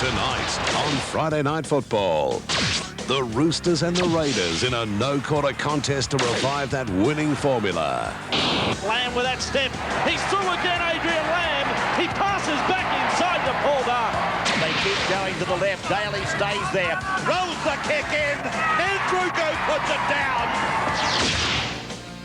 Tonight on Friday Night Football, the Roosters and the Raiders in a no-quarter contest to revive that winning formula. Lamb with that step. He's through again, Adrian Lamb. He passes back inside to Paul Dart. They keep going to the left. Daly stays there. Rolls the kick in. Andrew Go puts it down.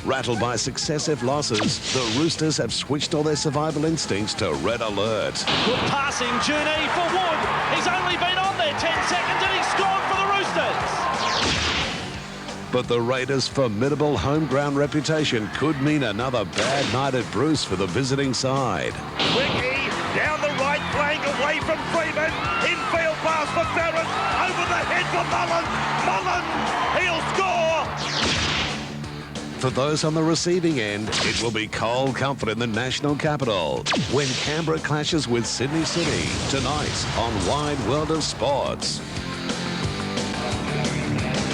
Rattled by successive losses, the Roosters have switched all their survival instincts to red alert. Good passing, Junie for Wood. He's only been on there 10 seconds and he's scored for the Roosters. But the Raiders' formidable home ground reputation could mean another bad night at Bruce for the visiting side. Wiki down the right flank away from Freeman. Infield pass for Ferris. Over the head for Mullen. He'll score. For those on the receiving end, it will be cold comfort in the national capital when Canberra clashes with Sydney City tonight on Wide World of Sports.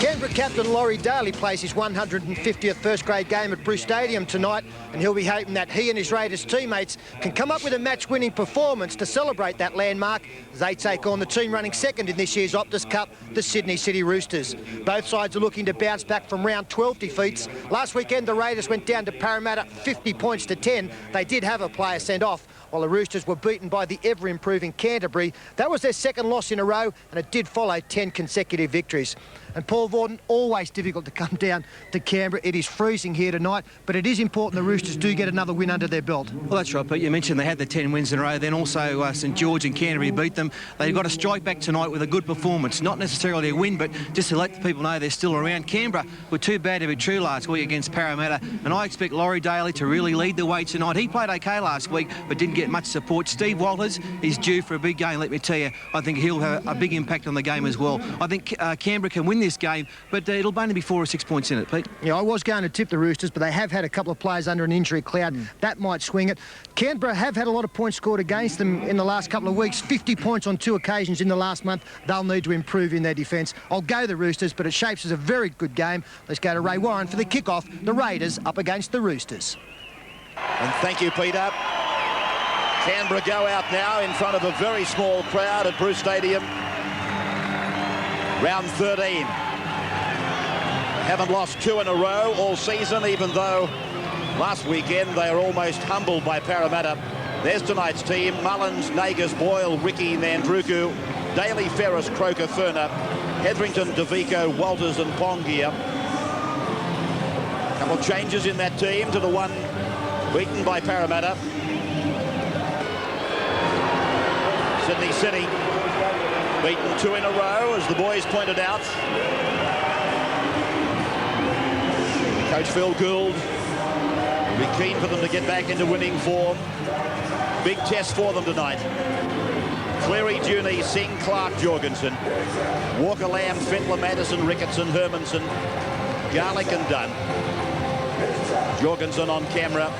Canberra captain Laurie Daly plays his 150th first-grade game at Bruce Stadium tonight, and he'll be hoping that he and his Raiders teammates can come up with a match-winning performance to celebrate that landmark as they take on the team running second in this year's Optus Cup, the Sydney City Roosters. Both sides are looking to bounce back from round 12 defeats. Last weekend, the Raiders went down to Parramatta 50 points to 10. They did have a player sent off, while the Roosters were beaten by the ever-improving Canterbury. That was their second loss in a row, and it did follow 10 consecutive victories. And Paul Vorden, always difficult to come down to Canberra. It is freezing here tonight, but it is important the Roosters do get another win under their belt. Well, that's right, Pete. You mentioned they had the 10 wins in a row. Then also St George and Canterbury beat them. They've got to strike back tonight with a good performance. Not necessarily a win, but just to let the people know they're still around. Canberra were too bad to be true last week against Parramatta, and I expect Laurie Daly to really lead the way tonight. He played OK last week, but didn't get much support. Steve Walters is due for a big game, let me tell you. I think he'll have a big impact on the game as well. I think Canberra can win this game, but it'll only be 4 or 6 points in it, Pete. Yeah, I was going to tip the Roosters, but they have had a couple of players under an injury cloud. That might swing it. Canberra have had a lot of points scored against them in the last couple of weeks. 50 points on 2 occasions in the last month. They'll need to improve in their defence. I'll go the Roosters, but it shapes as a very good game. Let's go to Ray Warren for the kick-off. The Raiders up against the Roosters. And thank you, Peter. Canberra go out now in front of a very small crowd at Bruce Stadium. Round 13. Haven't lost 2 in a row all season, even though last weekend they are almost humbled by Parramatta. There's tonight's team: Mullins, Nagas, Boyle, Ricky, Nandruku, Daly, Ferris, Croker, Furner, Hetherington, DeVico, Walters and Pongia. A couple of changes in that team to the one beaten by Parramatta. Sydney City beaten 2 in a row, as the boys pointed out. Coach Phil Gould will be keen for them to get back into winning form. Big test for them tonight. Cleary, Junie, Singh, Clark, Jorgensen, Walker, Lamb, Fintler, Madison, Ricketson, Hermanson, Garlick and Dunn. Jorgensen on camera.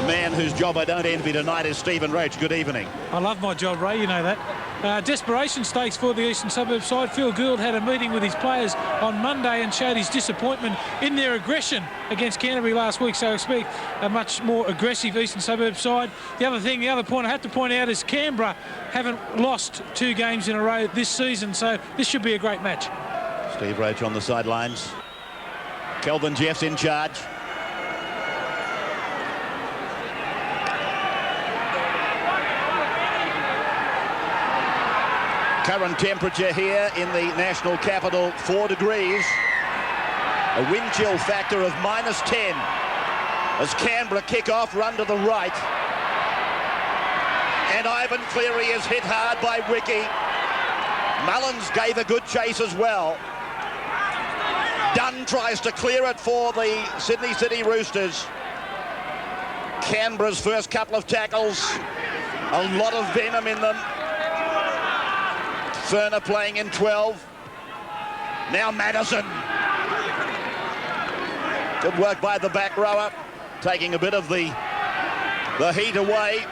The man whose job I don't envy tonight is Stephen Roach. Good evening. I love my job, Ray, you know that. Desperation stakes for the Eastern Suburbs side. Phil Gould had a meeting with his players on Monday and showed his disappointment in their aggression against Canterbury last week, so I expect a much more aggressive Eastern Suburbs side. The other point I have to point out is Canberra haven't lost 2 games in a row this season, so this should be a great match. Steve Roach on the sidelines. Kelvin Jeffs in charge. Current temperature here in the national capital, 4 degrees. A wind chill factor of -10 as Canberra kick off, run to the right. And Ivan Cleary is hit hard by Wiki. Mullins gave a good chase as well. Dunn tries to clear it for the Sydney City Roosters. Canberra's first couple of tackles, a lot of venom in them. Furner playing in 12. Now Madison. Good work by the back rower, taking a bit of the heat away.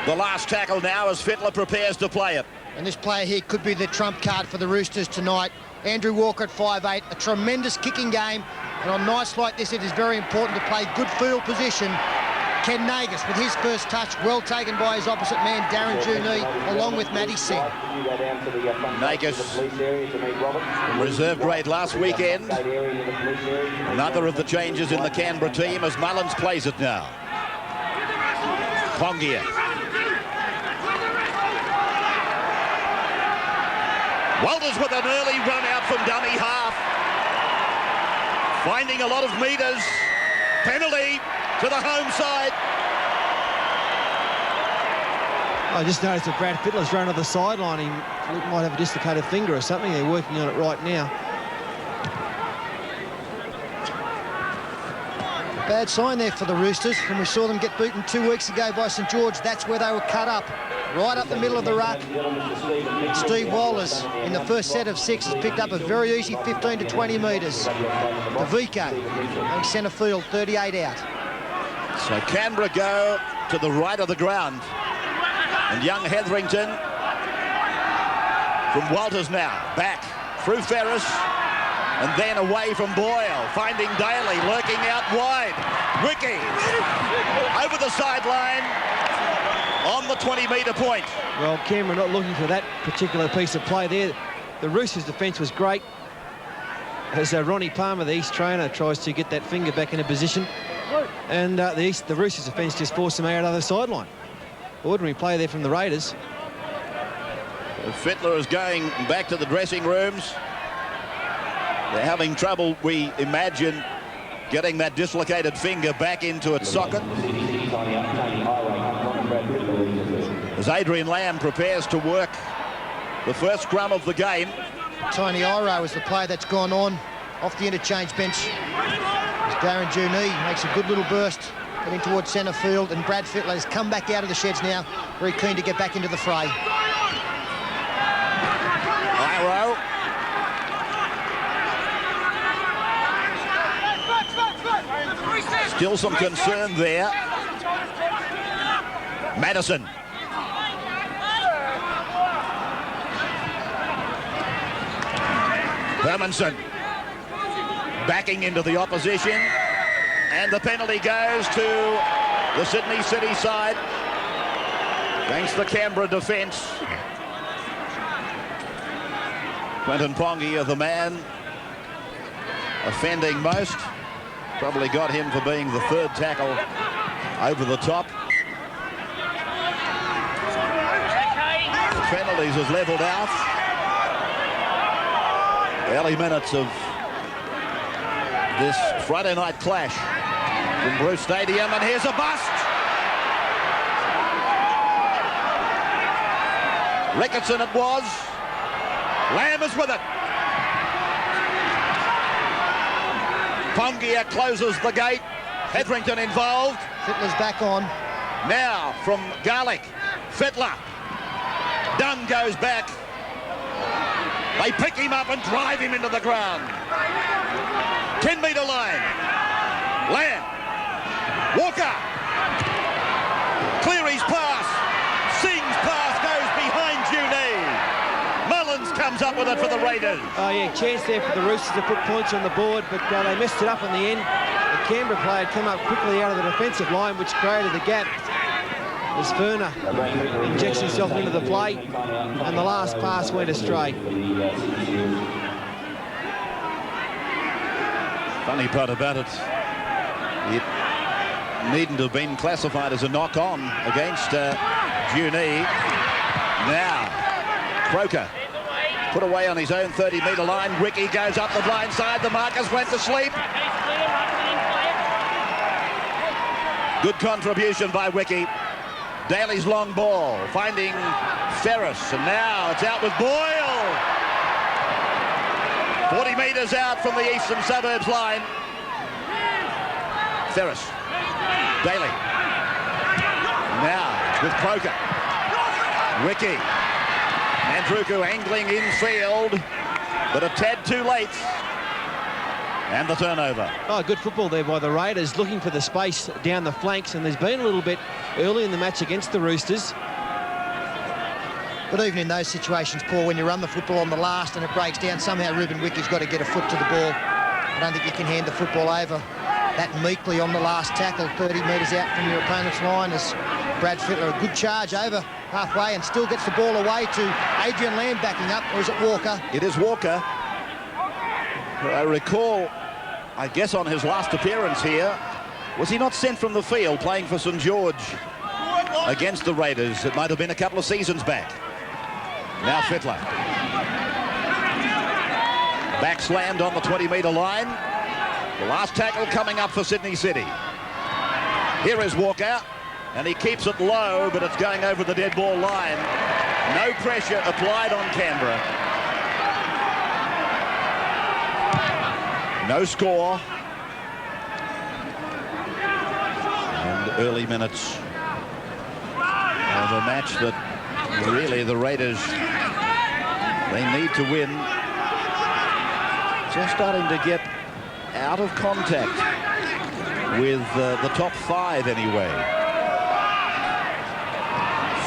The last tackle now as Fittler prepares to play it. And this player here could be the trump card for the Roosters tonight. Andrew Walker at 5'8", a tremendous kicking game. And on nights like this, it is very important to play good field position Ken Nagus with his first touch, well taken by his opposite man, Darren Junee, along with Matty Singh. Nagus, reserve grade last weekend. Another of the changes in the Canberra team as Mullins plays it now. Pongia. Walters with an early run out from dummy half. Finding a lot of metres. Penalty to the home side. I just noticed that Brad Fittler's run to the sideline. He might have a dislocated finger or something. They're working on it right now. Bad sign there for the Roosters. When we saw them get beaten 2 weeks ago by St George, that's where they were cut up. Right up the middle of the ruck. Steve Wallace, in the first set of 6, has picked up a very easy 15 to 20 metres. Davico, going centre field, 38 out. So Canberra go to the right of the ground. And young Hetherington from Walters now. Back through Ferris. And then away from Boyle. Finding Daly lurking out wide. Wiki over the sideline on the 20-metre point. Well, Canberra not looking for that particular piece of play there. The Roosters' defence was great. As Ronnie Palmer, the East trainer, tries to get that finger back in a position. And the Roosters' defence just forced them out of the sideline. Ordinary play there from the Raiders. Fittler is going back to the dressing rooms. They're having trouble, we imagine, getting that dislocated finger back into its socket. As Adrian Lamb prepares to work the first scrum of the game. Tiny Iro is the player that's gone on off the interchange bench. As Darren Junee makes a good little burst getting towards centre field, and Brad Fittler has come back out of the sheds now, very keen to get back into the fray. Iro. Still some concern there. Madison. Hermanson backing into the opposition, and the penalty goes to the Sydney City side against the Canberra defence. Quentin Pongia, the man offending most. Probably got him for being the third tackle over the top. The penalties has levelled out. Early minutes of this Friday night clash from Bruce Stadium, and here's a bust. Ricketson it was. Lamb is with it. Pongia closes the gate. Hetherington involved. Fittler's back on. Now from Garlick. Fittler. Dunn goes back. They pick him up and drive him into the ground. 10-metre line. Lamb. Walker. Cleary's pass. Singh's pass goes behind Junee. Mullins comes up with it for the Raiders. Oh, yeah, chance there for the Roosters to put points on the board, but they messed it up in the end. The Canberra player had come up quickly out of the defensive line, which created the gap. As Ferner injects himself into the play, and the last pass went astray. Funny part about it, it needn't have been classified as a knock-on against Junee. Now, Croker put away on his own 30-metre line. Ricky goes up the blind side. The markers went to sleep. Good contribution by Ricky. Daly's long ball, finding Ferris, and now it's out with Boyle. 40 metres out from the eastern suburbs line. Ferris. Daly. Now it's with Croker. Ricky. Andruku angling infield, but a tad too late. And the turnover. Oh, good football there by the Raiders, looking for the space down the flanks, and there's been a little bit early in the match against the Roosters. But even in those situations, Paul, when you run the football on the last and it breaks down, somehow Ruben Wickie's got to get a foot to the ball. I don't think you can hand the football over. that meekly on the last tackle, 30 metres out from your opponent's line, as Brad Fittler, a good charge over halfway and still gets the ball away to Adrian Lamb backing up, or is it Walker? It is Walker. I recall, I guess on his last appearance here, was he not sent from the field playing for St George against the Raiders? It might have been a couple of seasons back. Now Fittler. Back slammed on the 20-metre line. The last tackle coming up for Sydney City. Here is Walker, and he keeps it low, but it's going over the dead ball line. No pressure applied on Canberra. No score. And early minutes of a match that really the Raiders, they need to win. Just starting to get out of contact with the top five anyway.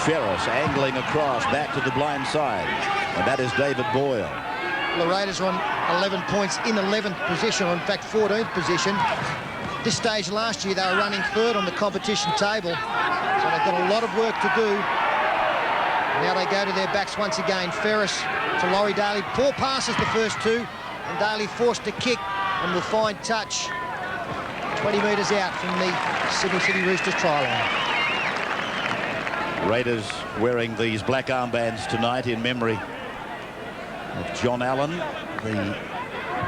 Ferris angling across back to the blind side, and that is David Boyle. The Raiders are on 11 points in 11th position, or in fact 14th position. This stage last year they were running third on the competition table, so they've got a lot of work to do. Now they go to their backs once again. Ferris to Laurie Daly. Poor passes the first two, and Daly forced to kick and will find touch 20 metres out from the Sydney City Roosters try line. Raiders wearing these black armbands tonight in memory of John Allen, the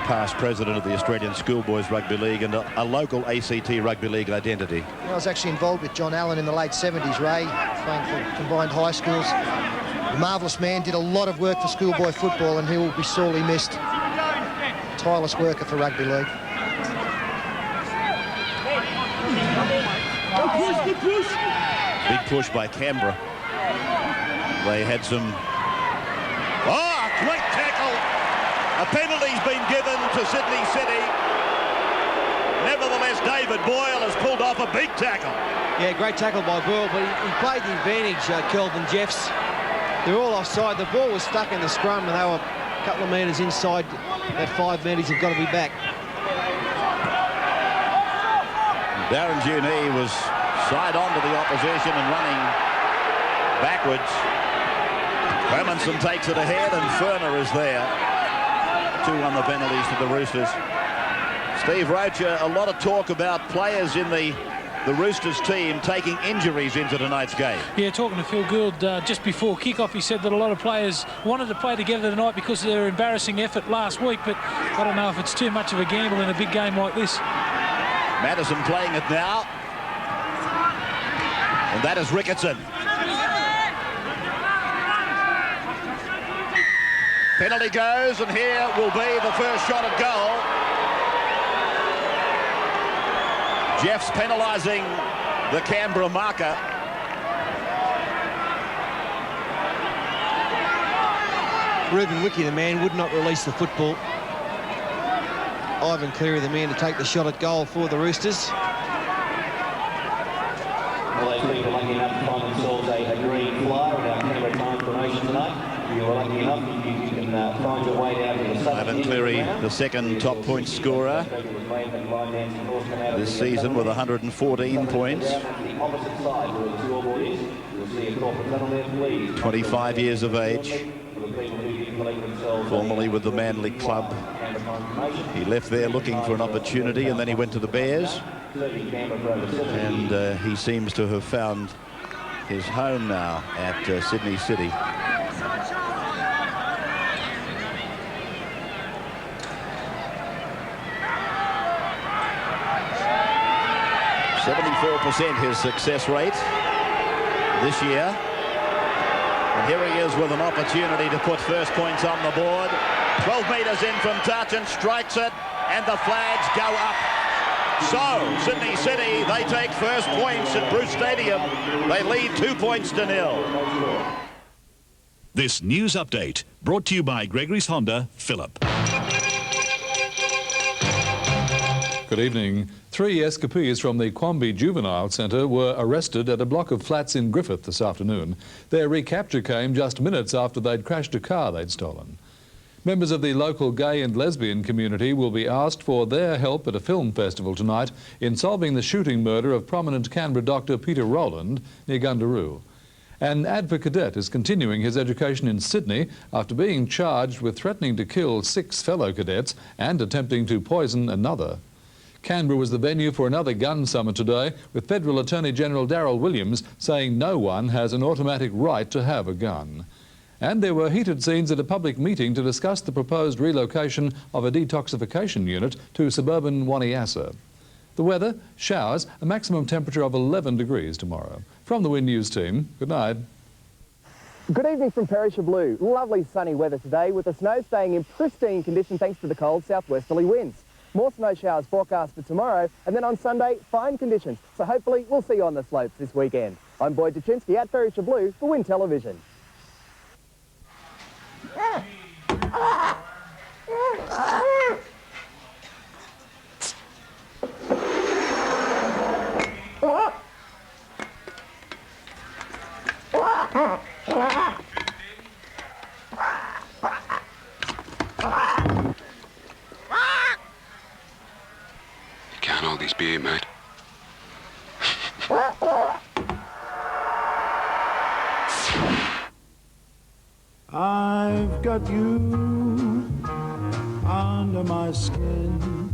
past president of the Australian Schoolboys Rugby League and a local ACT Rugby League identity. I was actually involved with John Allen in the late 70s, Ray, playing for combined high schools. The marvellous man, did a lot of work for schoolboy football, and he will be sorely missed. Tireless worker for Rugby League. Big push by Canberra. They had some... Oh, great tackle! A penalty's been given to Sydney City. Nevertheless, David Boyle has pulled off a big tackle. Yeah, great tackle by Boyle, but he played the advantage, Kelvin Jeffs. They're all offside. The ball was stuck in the scrum, and they were a couple of metres inside that 5 metres. Have got to be back. Darren Junee was side on to the opposition and running backwards. Hermanson takes it ahead, and Ferner is there. 2-1 the penalties to the Roosters. Steve Rocher, a lot of talk about players in the Roosters team taking injuries into tonight's game. Yeah, talking to Phil Gould just before kick-off, he said that a lot of players wanted to play together tonight because of their embarrassing effort last week, but I don't know if it's too much of a gamble in a big game like this. Madison playing it now. And that is Ricketson. Penalty goes, and here will be the first shot at goal. Jeff's penalising the Canberra marker. Reuben Wiki, the man, would not release the football. Ivan Cleary, the man, to take the shot at goal for the Roosters. Well, those people lucky enough to find themselves a green flyer in our Canberra time promotion tonight. If you're lucky enough, you can find your way down to the southern. Ivan Cleary, the second top point scorer this season with 114 points. 25 years of age. Formerly with the Manly club. He left there looking for an opportunity, and then he went to the Bears. And he seems to have found his home now at Sydney City. .74% his success rate this year. And here he is with an opportunity to put first points on the board. 12 metres in from touch and strikes it, and the flags go up. So, Sydney City, they take first points at Bruce Stadium. They lead 2-0. This news update brought to you by Gregory's Honda, Phillip. Good evening. 3 escapees from the Quamby Juvenile Centre were arrested at a block of flats in Griffith this afternoon. Their recapture came just minutes after they'd crashed a car they'd stolen. Members of the local gay and lesbian community will be asked for their help at a film festival tonight in solving the shooting murder of prominent Canberra doctor Peter Rowland near Gundaroo. An ADVA cadet is continuing his education in Sydney after being charged with threatening to kill 6 fellow cadets and attempting to poison another. Canberra was the venue for another gun summit today, with Federal Attorney General Darryl Williams saying no one has an automatic right to have a gun. And there were heated scenes at a public meeting to discuss the proposed relocation of a detoxification unit to suburban Waniassa. The weather, showers, a maximum temperature of 11 degrees tomorrow. From the Win News team, good night. Good evening from Perisher Blue. Lovely sunny weather today with the snow staying in pristine condition thanks to the cold southwesterly winds. More snow showers forecast for tomorrow, and then on Sunday, fine conditions. So hopefully we'll see you on the slopes this weekend. I'm Boyd Duchinsky at Perisher Blue for Win Television. Can't hold this beer, mate. I've got you under my skin.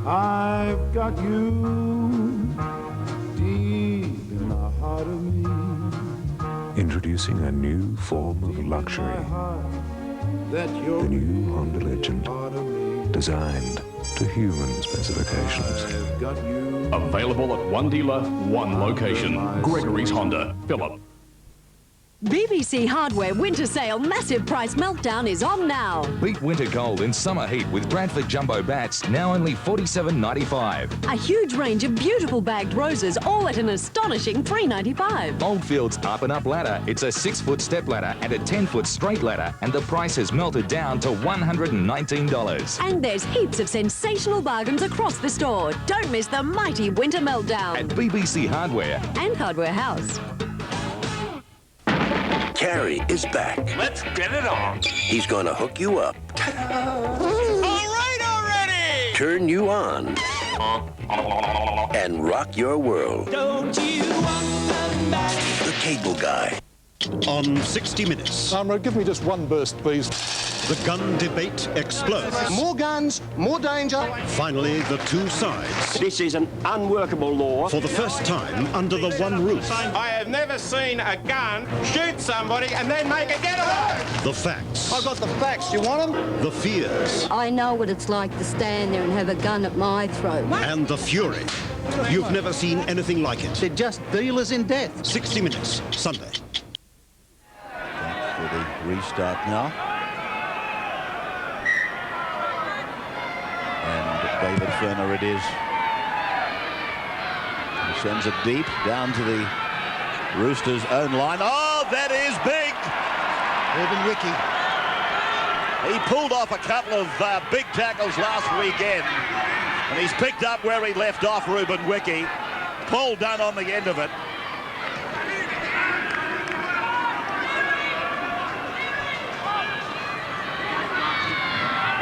I've got you deep in the heart of me. Introducing a new form of luxury. The new Honda Legend, designed to human specifications. Available at one dealer, one location. Gregory's Honda, Phillip. BBC Hardware Winter Sale Massive Price Meltdown is on now. Beat winter cold in summer heat with Bradford Jumbo Bats, now only $47.95. A huge range of beautiful bagged roses, all at an astonishing $3.95. Oldfield's Up and Up ladder. It's a 6-foot step ladder and a 10-foot straight ladder, and the price has melted down to $119. And there's heaps of sensational bargains across the store. Don't miss the mighty Winter Meltdown. At BBC Hardware and Hardware House. Carrie is back. Let's get it on. He's going to hook you up. All right already! Turn you on. And rock your world. Don't you want back? The Cable Guy. On 60 Minutes. Amro, give me just one burst, please. The gun debate explodes. More guns, more danger. Finally, the two sides. This is an unworkable law. For the first time, under the one roof. I have never seen a gun shoot somebody and then make a getaway. The facts. I've got the facts. You want them? The fears. I know what it's like to stand there and have a gun at my throat. And the fury. You've never seen anything like it. They're just dealers in death. 60 Minutes, Sunday. For the restart now. And David Ferner it is. He sends it deep down to the Roosters' own line. Oh, that is big! Ruben Wiki. He pulled off a couple of big tackles last weekend. And he's picked up where he left off, Ruben Wiki. Paul Dunn on the end of it.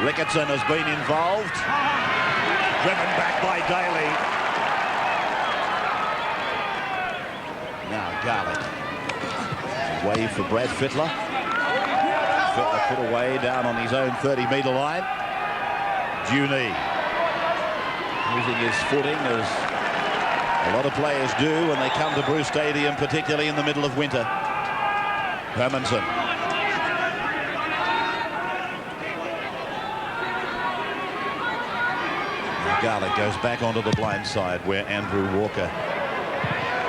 Ricketson has been involved. Driven back by Daly. Now Garlick. Wave for Brad Fittler. Fittler put away down on his own 30-metre line. Juney using his footing as a lot of players do when they come to Bruce Stadium, particularly in the middle of winter. Hermanson. Garlick goes back onto the blind side where Andrew Walker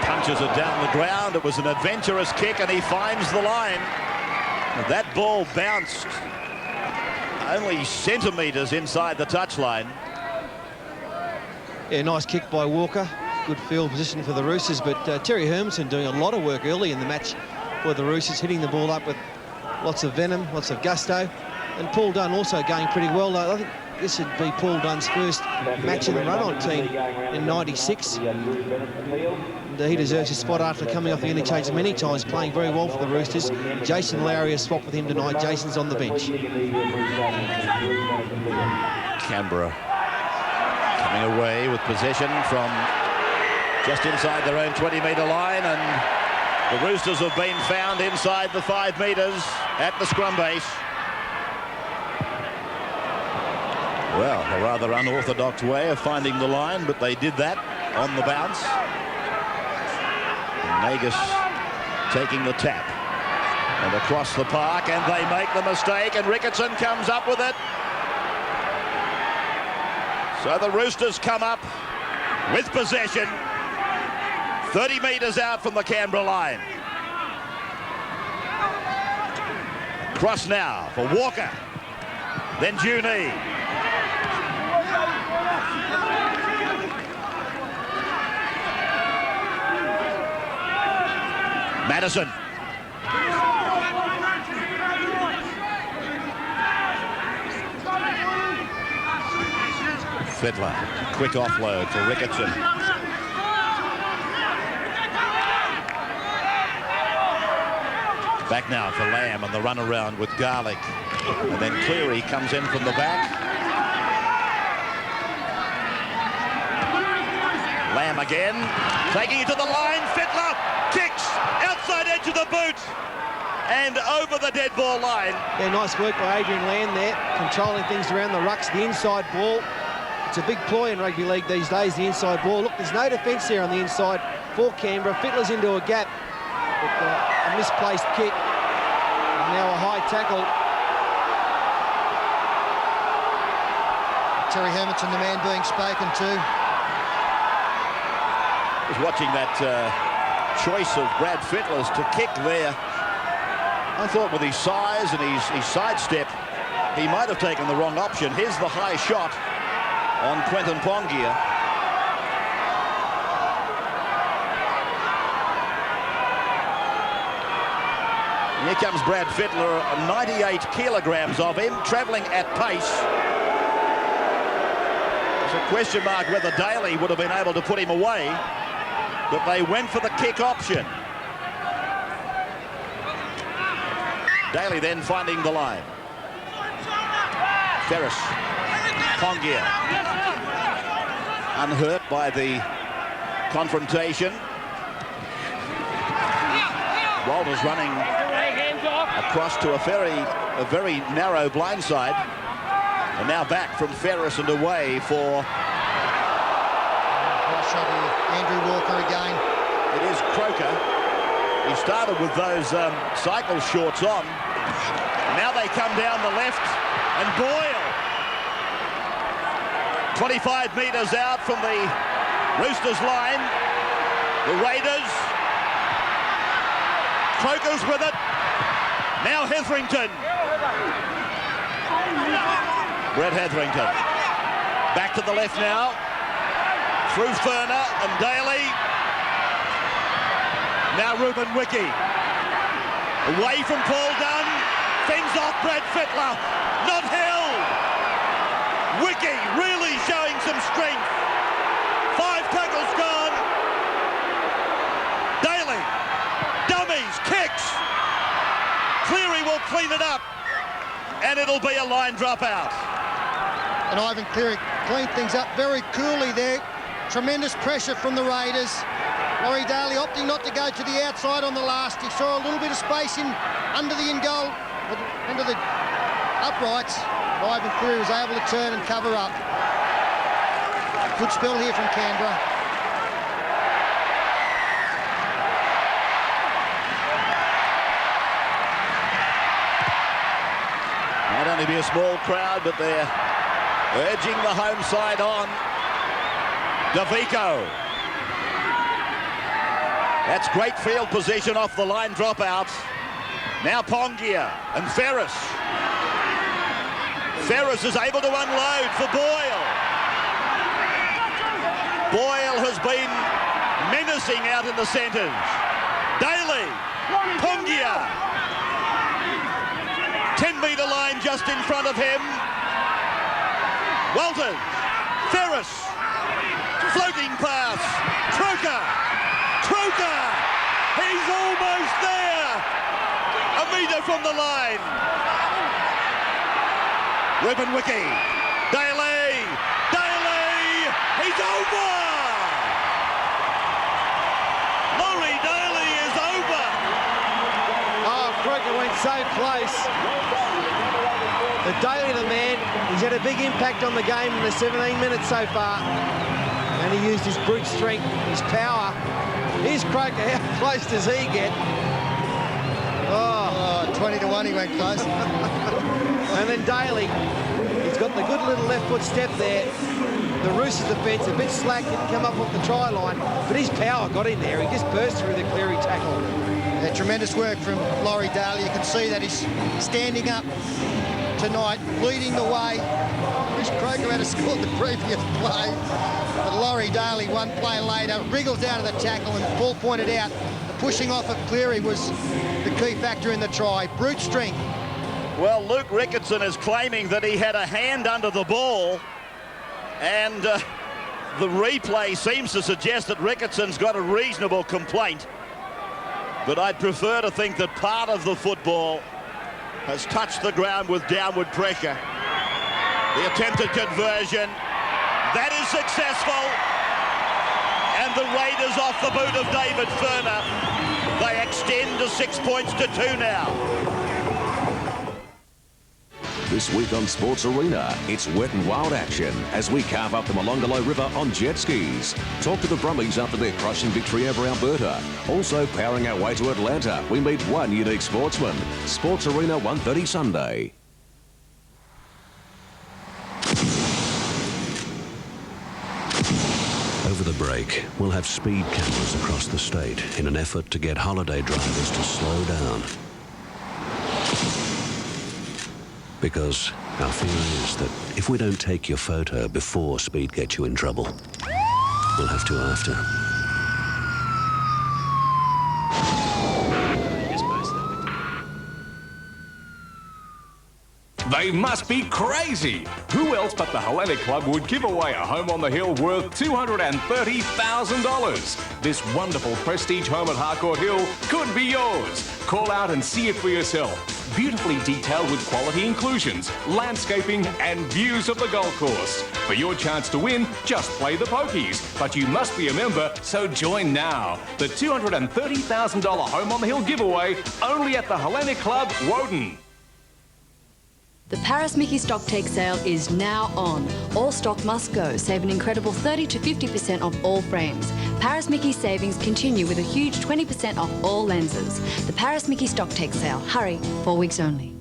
punches it down the ground. It was an adventurous kick and he finds the line. That ball bounced only centimetres inside the touchline. Yeah, nice kick by Walker. Good field position for the Roosters, but Terry Hermanson doing a lot of work early in the match for the Roosters, hitting the ball up with lots of venom, lots of gusto. And Paul Dunn also going pretty well. I think this would be Paul Dunn's first match in the run-on team in '96. And he deserves his spot after coming off the interchange many times, playing very well for the Roosters. Jason Lowry has swapped with him tonight. Jason's on the bench. Canberra coming away with possession from just inside their own 20-metre line, and the Roosters have been found inside the 5 metres at the scrum base. Well, a rather unorthodox way of finding the line, but they did that on the bounce. And Nagus taking the tap and across the park, and they make the mistake, and Ricketson comes up with it. So the Roosters come up with possession 30 metres out from the Canberra line. Cross now for Walker, then Junee. Madison. Fittler, quick offload for Ricketson. Back now for Lamb and the run around with Garlick. And then Cleary comes in from the back. Lamb again, taking it to the line. Fittler kicks, outside edge of the boot, and over the dead ball line. Yeah, nice work by Adrian Lamb there, controlling things around the rucks, the inside ball. It's a big ploy in rugby league these days, the inside ball. Look, there's no defence there on the inside for Canberra. Fittler's into a gap, but a misplaced kick. And now a high tackle. Terry Hermanson, the man being spoken to. Was watching that choice of Brad Fittler's to kick there. I thought with his size and his sidestep, he might have taken the wrong option. Here's the high shot on Quentin Pongia. And here comes Brad Fittler, 98 kilograms of him, travelling at pace. There's a question mark whether Daly would have been able to put him away, but they went for the kick option. Daly then finding the line. Ferris, Pongia, unhurt by the confrontation. Walters running across to a very narrow blindside, and now back from Ferris and away for Andrew Walker again. It is Croker. He started with those cycle shorts on. Now they come down the left, and Boyle, 25 metres out from the Roosters line. The Raiders. Croker's with it. Now Hetherington. Brett Hetherington. Back to the left now. Through Furner and Daly. Now Ruben Wiki. Away from Paul Dunn. Fends off Brad Fittler. Not held. Wiki really showing some strength. 5 tackles gone. Daly. Dummies. Kicks. Cleary will clean it up. And it'll be a line dropout. And Ivan Cleary cleaned things up very coolly there. Tremendous pressure from the Raiders. Laurie Daly opting not to go to the outside on the last. He saw a little bit of space in under the in-goal, under the uprights. Ivan Cleary was able to turn and cover up. Good spell here from Canberra. Might only be a small crowd, but they're urging the home side on. Davico. That's great field position off the line dropout. Now Pongia and Ferris. Ferris is able to unload for Boyle. Boyle has been menacing out in the centres. Daly. Pongia. 10-metre line just in front of him. Walters. Ferris. Floating pass. Croker. Croker! He's almost there! A metre from the line. Wickie. Daly! He's over! Laurie Daly is over! Oh, Croker went so close. But Daly, the man, he's had a big impact on the game in the 17 minutes so far. And he used his brute strength, his power. Here's Croker, how close does he get? Oh, 20-1, he went close. And then Daly, he's got the good little left foot step there. The Roosters defence a bit slack, didn't come up off the try line, but his power got in there. He just burst through the Cleary tackle. Yeah, tremendous work from Laurie Daly. You can see that he's standing up tonight, leading the way. Chris Croker had scored the previous play, but Laurie Daly, one play later, wriggles out of the tackle, and Paul pointed out the pushing off of Cleary was the key factor in the try. Brute strength. Well, Luke Ricketson is claiming that he had a hand under the ball, and the replay seems to suggest that Ricketson's got a reasonable complaint. But I'd prefer to think that part of the football has touched the ground with downward pressure. The attempted conversion, that is successful. And the Raiders off the boot of David Furner. They extend to 6 points to 2 now. This week on Sports Arena, it's wet and wild action as we carve up the Molonglo River on jet skis. Talk to the Brumbies after their crushing victory over Alberta. Also powering our way to Atlanta, we meet one unique sportsman. Sports Arena 1:30 Sunday. Over the break, we'll have speed cameras across the state in an effort to get holiday drivers to slow down. Because our fear is that if we don't take your photo before speed gets you in trouble, we'll have to after. They must be crazy. Who else but the Hellenic Club would give away a home on the hill worth $230,000? This wonderful prestige home at Harcourt Hill could be yours. Call out and see it for yourself. Beautifully detailed with quality inclusions, landscaping and views of the golf course. For your chance to win, just play the pokies. But you must be a member, so join now. The $230,000 home on the hill giveaway only at the Hellenic Club, Woden. The Paris Mickey stock take sale is now on. All stock must go. Save an incredible 30 to 50% off all frames. Paris Mickey savings continue with a huge 20% off all lenses. The Paris Mickey stock take sale. Hurry, 4 weeks only.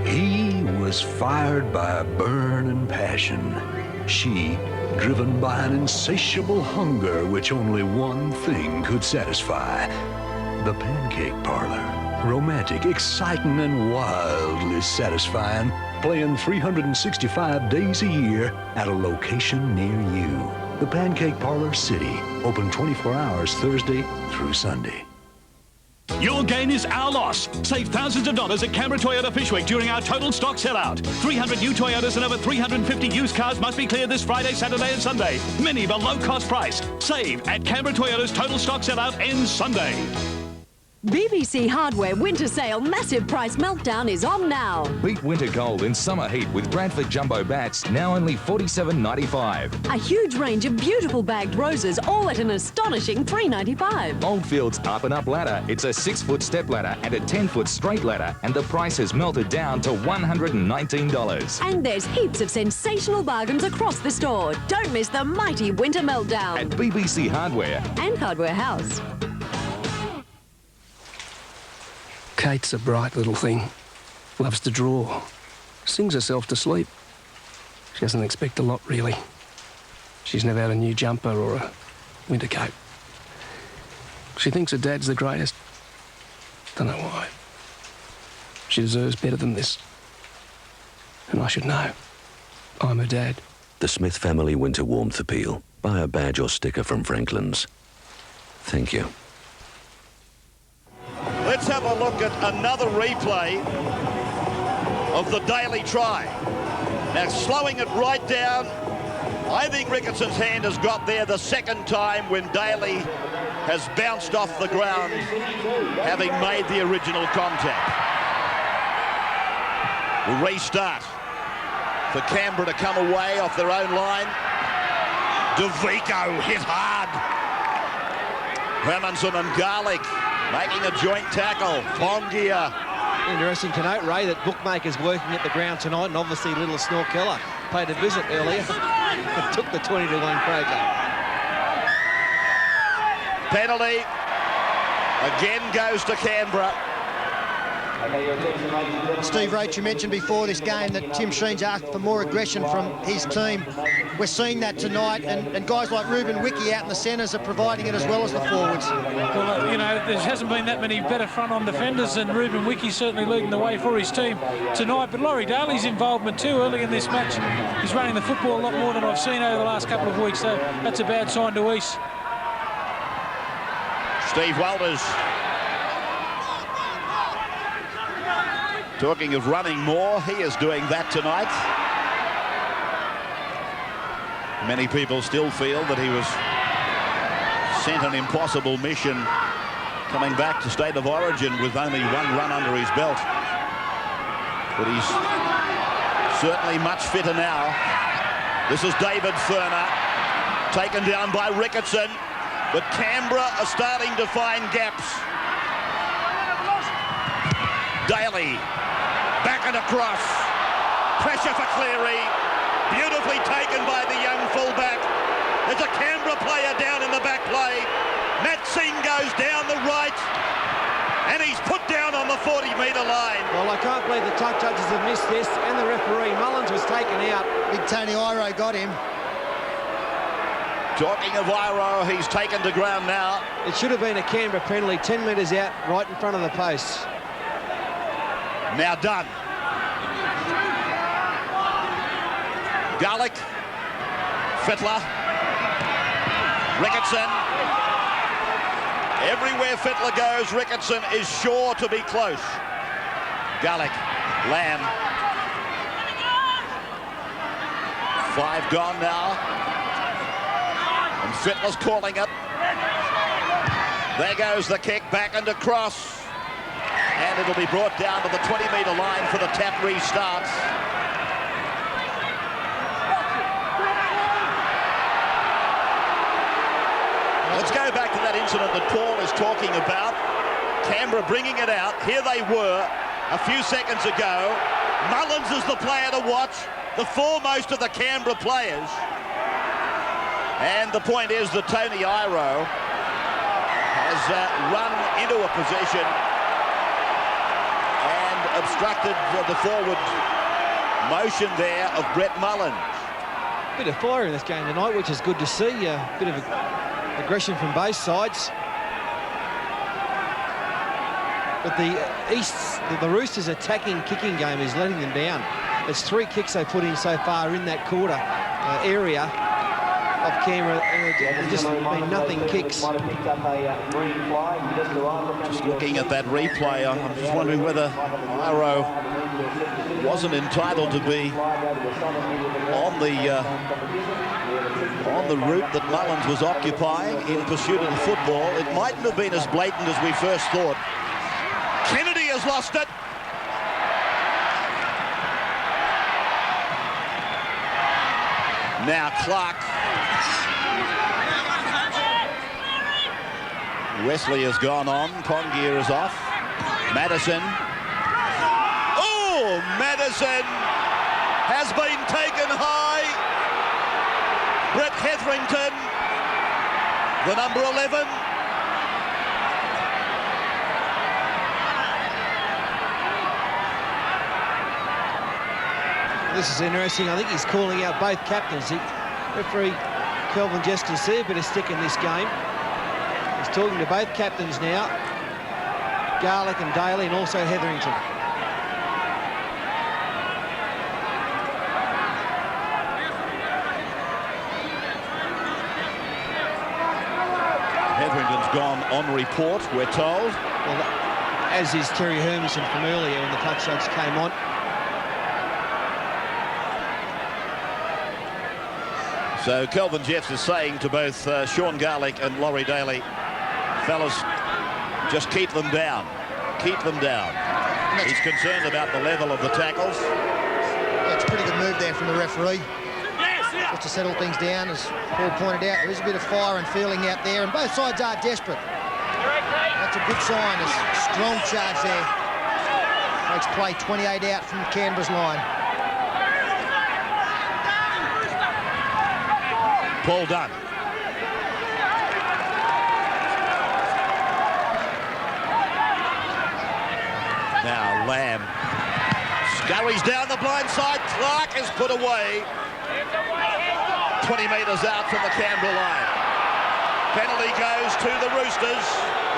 He was fired by a burning passion. She, driven by an insatiable hunger which only one thing could satisfy. The Pancake Parlor. Romantic, exciting, and wildly satisfying. Playing 365 days a year at a location near you. The Pancake Parlor City. Open 24 hours Thursday through Sunday. Your gain is our loss. Save thousands of dollars at Canberra Toyota Fishwick during our total stock sellout. 300 new Toyotas and over 350 used cars must be cleared this Friday, Saturday and Sunday. Many below cost price. Save at Canberra Toyota's total stock sellout ends Sunday. BBC Hardware Winter Sale Massive Price Meltdown is on now. Beat winter cold in summer heat with Bradford Jumbo Bats, now only $47.95. A huge range of beautiful bagged roses, all at an astonishing $3.95. Oldfield's Up and Up ladder. It's a 6-foot step ladder and a 10-foot straight ladder, and the price has melted down to $119. And there's heaps of sensational bargains across the store. Don't miss the mighty Winter Meltdown. At BBC Hardware and Hardware House. Kate's a bright little thing. Loves to draw. Sings herself to sleep. She doesn't expect a lot, really. She's never had a new jumper or a winter coat. She thinks her dad's the greatest. Don't know why. She deserves better than this. And I should know. I'm her dad. The Smith Family Winter Warmth Appeal. Buy a badge or sticker from Franklin's. Thank you. Let's have a look at another replay of the Daly try. Now slowing it right down I think Rickettson's hand has got there the second time when Daly has bounced off the ground, having made the original contact. We'll restart for Canberra to come away off their own line. DeVico hit hard. Hermanson and Garlick making a joint tackle. Pongia. Interesting to note, Ray, that bookmakers working at the ground tonight, and obviously Little Snorkella paid a visit earlier and took the 20-1 Croker. Penalty again goes to Canberra. Steve Roach, you mentioned before this game that Tim Sheen's asked for more aggression from his team. We're seeing that tonight, and guys like Ruben Wiki out in the centres are providing it as well as the forwards. Well, you know, there hasn't been that many better front-on defenders, and Ruben Wiki certainly leading the way for his team tonight. But Laurie Daly's involvement too early in this match. He's running the football a lot more than I've seen over the last couple of weeks, so that's a bad sign to East. Steve Walters. Talking of running more, he is doing that tonight. Many people still feel that he was sent an impossible mission coming back to State of Origin with only one run under his belt. But he's certainly much fitter now. This is David Furner, taken down by Ricketson, but Canberra are starting to find gaps. Daly. Back and across. Pressure for Cleary. Beautifully taken by the young fullback. There's a Canberra player down in the back play. Matt Singh goes down the right. And he's put down on the 40-metre line. Well, I can't believe the touch judges have missed this. And the referee, Mullins, was taken out. Big Tony Iro got him. Talking of Iro, he's taken to ground now. It should have been a Canberra penalty, 10 metres out, right in front of the posts. Now done. Garlick. Fittler. Ricketson. Everywhere Fittler goes, Ricketson is sure to be close. Garlick. Lamb. 5 gone now. And Fittler's calling it. There goes the kick back and across. And it'll be brought down to the 20-metre line for the tap restart. Let's go back to that incident that Paul is talking about. Canberra bringing it out. Here they were a few seconds ago. Mullins is the player to watch, the foremost of the Canberra players. And the point is that Tony Iro has run into a position and obstructed the forward motion there of Brett Mullins. Bit of fire in this game tonight, which is good to see. A bit of aggression from both sides. But the Roosters' attacking kicking game is letting them down. It's 3 kicks they put in so far in that quarter area of Canberra, and there's just been nothing kicks. Just looking at that replay, I'm just wondering whether Iro wasn't entitled to be on the route that Mullins was occupying in pursuit of the football. It mightn't have been as blatant as we first thought. Kennedy has lost it. Now Clark. Wesley has gone on. Pongia is off. Madison. Oh, Madison has been taken high. Brett Hetherington, the number 11. This is interesting. I think he's calling out both captains. Referee Kelvin Jess can see a bit of stick in this game. He's talking to both captains now, Garlick and Daly, and also Hetherington. Hetherington's gone on report, we're told. Well, as is Terry Hermanson from earlier when the touch judge came on. So Kelvin Jeffs is saying to both Sean Garlick and Laurie Daly, fellas, just keep them down. Keep them down. He's concerned about the level of the tackles. Yeah, it's a pretty good move there from the referee. Just to settle things down, as Paul pointed out, there is a bit of fire and feeling out there, and both sides are desperate. That's a good sign. A strong charge there. Makes play 28 out from Canberra's line. Paul Dunn. Now Lamb scurries down the blind side. Clark is put away. 20 metres out from the Canberra line. Penalty goes to the Roosters.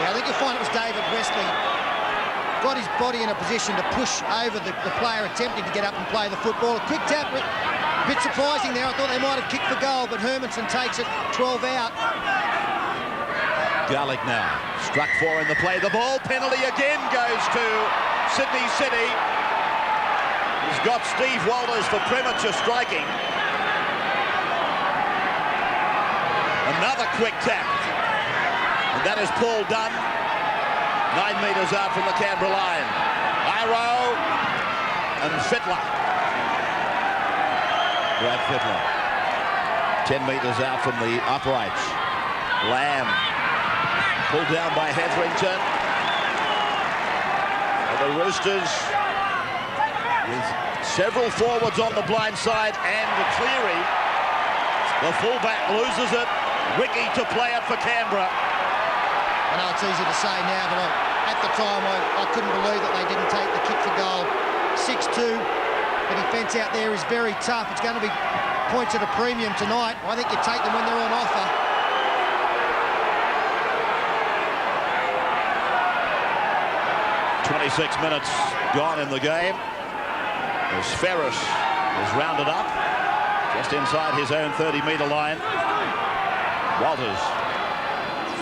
Yeah, I think you'll find it was David Wesley. Got his body in a position to push over the player attempting to get up and play the football. A quick tap, a bit surprising there. I thought they might have kicked for goal, but Hermanson takes it 12 out. Garlick now struck for in the play. The ball penalty again goes to Sydney City. He's got Steve Walters for premature striking. Another quick tap. And that is Paul Dunn. 9 metres out from the Canberra line. Iro and Fittler. Brad Fittler. 10 metres out from the uprights. Lamb. Pulled down by Hetherington. The Roosters with several forwards on the blind side, and Cleary, the fullback, loses it. Wiki to play it for Canberra. I know it's easy to say now, but at the time I couldn't believe that they didn't take the kick for goal. 6-2. The defence out there is very tough. It's going to be points at a premium tonight. I think you take them when they're on offer. .26 minutes gone in the game as Ferris is rounded up just inside his own 30-metre line. Walters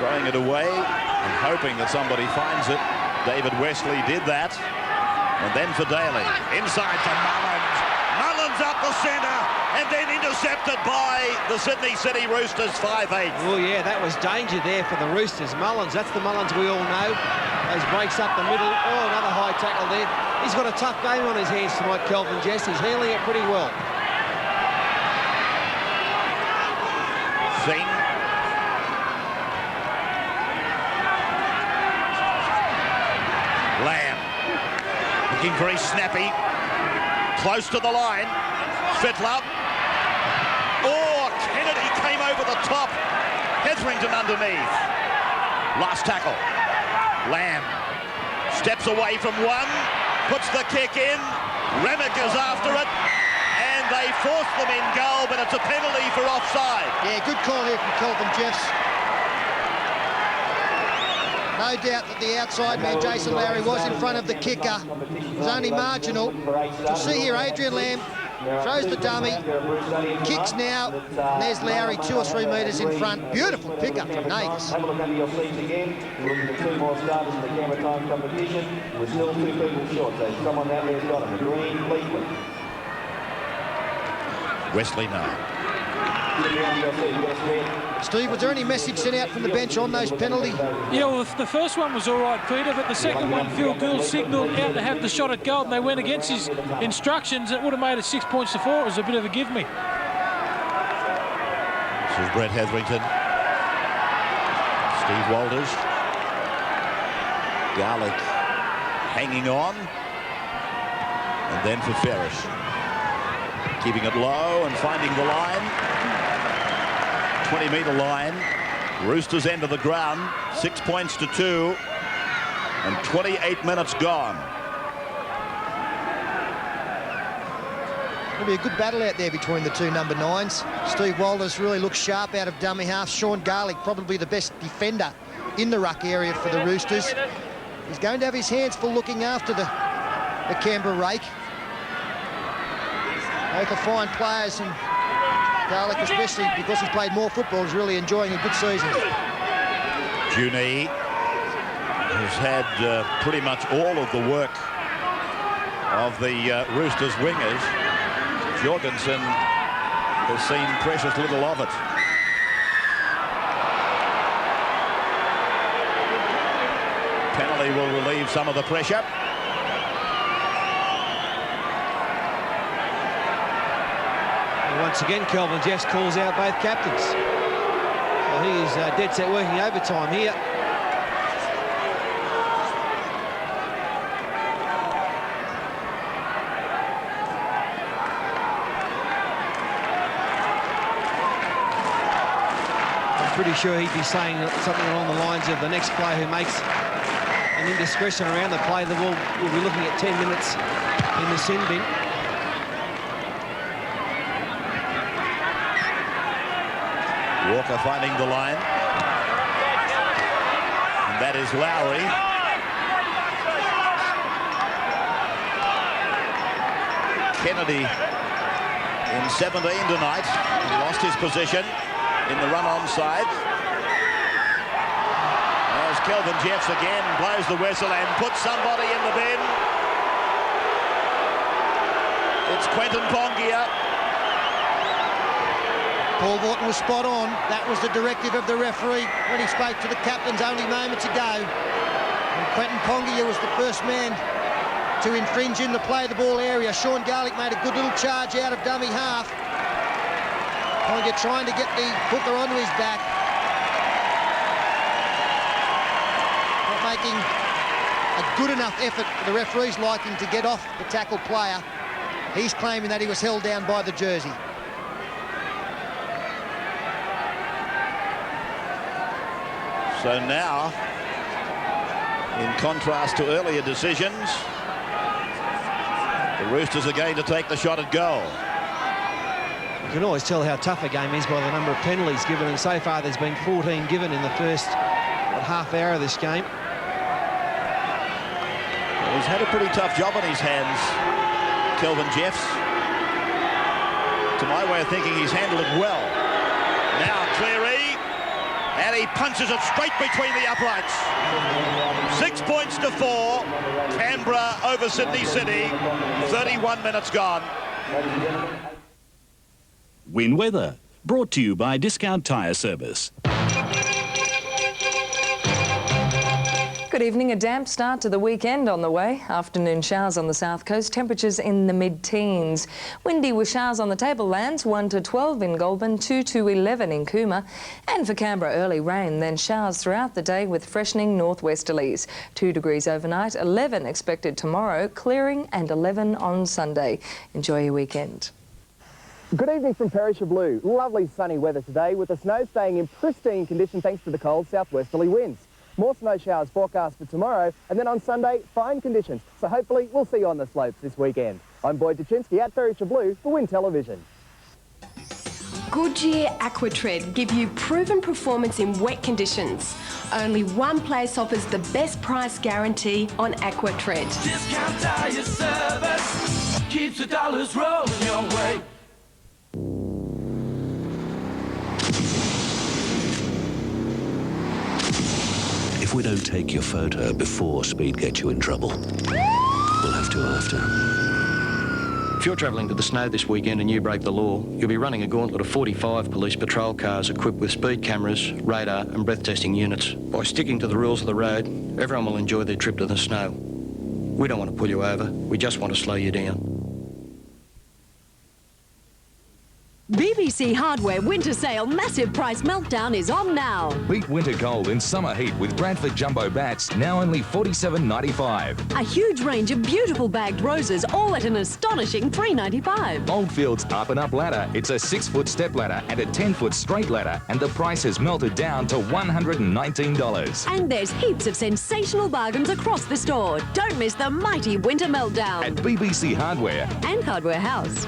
throwing it away and hoping that somebody finds it. David Wesley did that. And then for Daly. Inside to Mullins. Mullins up the centre and then intercepted by the Sydney City Roosters 5-8. Oh, yeah, that was danger there for the Roosters. Mullins, that's the Mullins we all know. Those breaks up the middle. Oh, another high tackle there. He's got a tough game on his hands tonight, Kelvin Jess. He's handling it pretty well. Singh. Lamb. Looking very snappy. Close to the line. Fittler. Oh, Kennedy came over the top. Hetherington underneath. Last tackle. Lamb steps away from one, puts the kick in. Remick is after it, and they force them in goal, but it's a penalty for offside. Yeah, good call here from Kelvin Jeffs. No doubt that the outside man, Jason Lowry, was in front of the kicker. It was only marginal. You'll see here, Adrian Lamb throws the dummy, kicks now, and there's Lowry 2 or 3 metres in front. Beautiful pickup from Nagus. Have a look under your seats again. We're looking for 2 more starters in the Canberra time competition. We're still 2 people short, so someone out there's got them. The green, Fleetwood. Wesley now. Steve, was there any message sent out from the bench on those penalty? Yeah, well, the first one was all right, Peter, but the second one, Phil Gould signalled out to have the shot at goal, and they went against his instructions. It would have made it 6 points to 4. It was a bit of a give-me. This is Brett Hetherington. Steve Walters. Garlick hanging on. And then for Ferris. Keeping it low and finding the line. 20-metre line. Roosters end of the ground. 6 points to 2. And 28 minutes gone. It'll be a good battle out there between the two number 9s. Steve Walters really looks sharp out of dummy half. Sean Garlick, probably the best defender in the ruck area for the Roosters. He's going to have his hands full looking after the Canberra rake. Both are fine players, and Garlick, especially because he's played more football, is really enjoying a good season. Junee has had pretty much all of the work of the Roosters wingers. Jorgensen has seen precious little of it. Penalty will relieve some of the pressure. And once again, Kelvin Jeffs calls out both captains. So he is dead set working overtime here. I'm pretty sure he'd be saying something along the lines of the next player who makes an indiscretion around the play, the will be looking at 10 minutes in the sin bin. Walker finding the line. And that is Lowry. Kennedy in 17 tonight. He lost his position in the run onside. As Kelvin Jeffs again blows the whistle and puts somebody in the bin. It's Quentin Pongia. Paul Morton was spot on. That was the directive of the referee when he spoke to the captains only moments ago. And Quentin Pongia was the first man to infringe in the play the ball area. Sean Garlick made a good little charge out of dummy half. Pongia trying to get the hooker onto his back. Not making a good enough effort for the referee's liking to get off the tackle player. He's claiming that he was held down by the jersey. So now, in contrast to earlier decisions, the Roosters are going to take the shot at goal. You can always tell how tough a game is by the number of penalties given, and so far there's been 14 given in the first half hour of this game. Well, he's had a pretty tough job on his hands, Kelvin Jeffs. To my way of thinking, he's handled it well. Now Cleary. And he punches it straight between the uprights. 6 points to 4. Canberra over Sydney City. 31 minutes gone. Win weather. Brought to you by Discount Tyre Service. Good evening. A damp start to the weekend on the way. Afternoon showers on the south coast, temperatures in the mid-teens. Windy with showers on the tablelands, 1 to 12 in Goulburn, 2 to 11 in Cooma. And for Canberra, early rain, then showers throughout the day with freshening northwesterlies. 2 degrees overnight, 11 expected tomorrow, clearing, and 11 on Sunday. Enjoy your weekend. Good evening from Perisher Blue. Lovely sunny weather today with the snow staying in pristine condition thanks to the cold southwesterly winds. More snow showers forecast for tomorrow, and then on Sunday, fine conditions. So hopefully we'll see you on the slopes this weekend. I'm Boyd Duchinsky at Perisher Blue for Win Television. Goodyear Aquatread give you proven performance in wet conditions. Only one place offers the best price guarantee on Aquatread. Discount Tire Service keeps the dollars rolling your way. If we don't take your photo before speed gets you in trouble, we'll have to after. If you're travelling to the snow this weekend and you break the law, you'll be running a gauntlet of 45 police patrol cars equipped with speed cameras, radar and breath testing units. By sticking to the rules of the road, everyone will enjoy their trip to the snow. We don't want to pull you over, we just want to slow you down. BBC Hardware Winter Sale Massive Price Meltdown is on now. Beat winter cold in summer heat with Bradford Jumbo Bats, now only $47.95. A huge range of beautiful bagged roses, all at an astonishing $3.95. Oldfield's Up and Up ladder. It's a 6-foot step ladder and a 10-foot straight ladder, and the price has melted down to $119. And there's heaps of sensational bargains across the store. Don't miss the mighty Winter Meltdown. At BBC Hardware and Hardware House.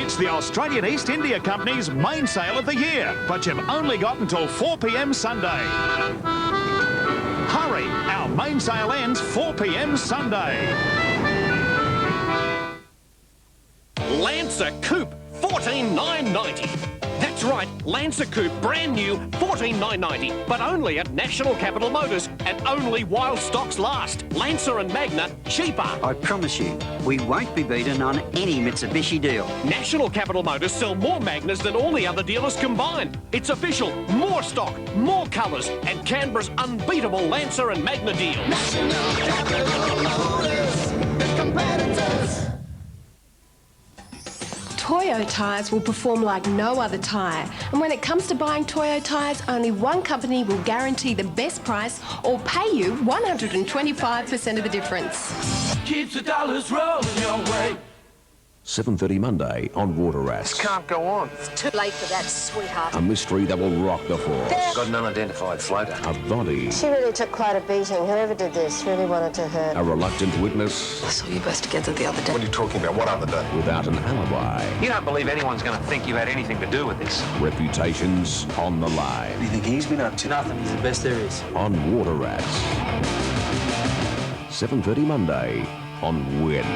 It's the Australian East India Company's main sale of the year, but you've only got until 4 p.m. Sunday. Hurry, our main sale ends 4 p.m. Sunday. Lancer Coupe, $14,990. That's That's right, Lancer Coupe, brand new, $14,990, but only at National Capital Motors, and only while stocks last. Lancer and Magna, cheaper. I promise you, we won't be beaten on any Mitsubishi deal. National Capital Motors sell more Magnas than all the other dealers combined. It's official, more stock, more colours, and Canberra's unbeatable Lancer and Magna deal. National Capital Motors, the competitors. Toyo tyres will perform like no other tyre. And when it comes to buying Toyo tyres, only one company will guarantee the best price or pay you 125% of the difference. Keeps the dollars rolling your way. 7:30 Monday on Water Rats. This can't go on. It's too late for that, sweetheart. A mystery that will rock the force. Got an unidentified floater. A body. She really took quite a beating. Whoever did this really wanted to hurt. A reluctant witness. I saw you both together the other day. What are you talking about? What other day? Without an alibi. You don't believe anyone's going to think you had anything to do with this. Reputations on the line. What do you think he's been up to? Nothing. He's the best there is. On Water Rats. 7:30 Monday on Win.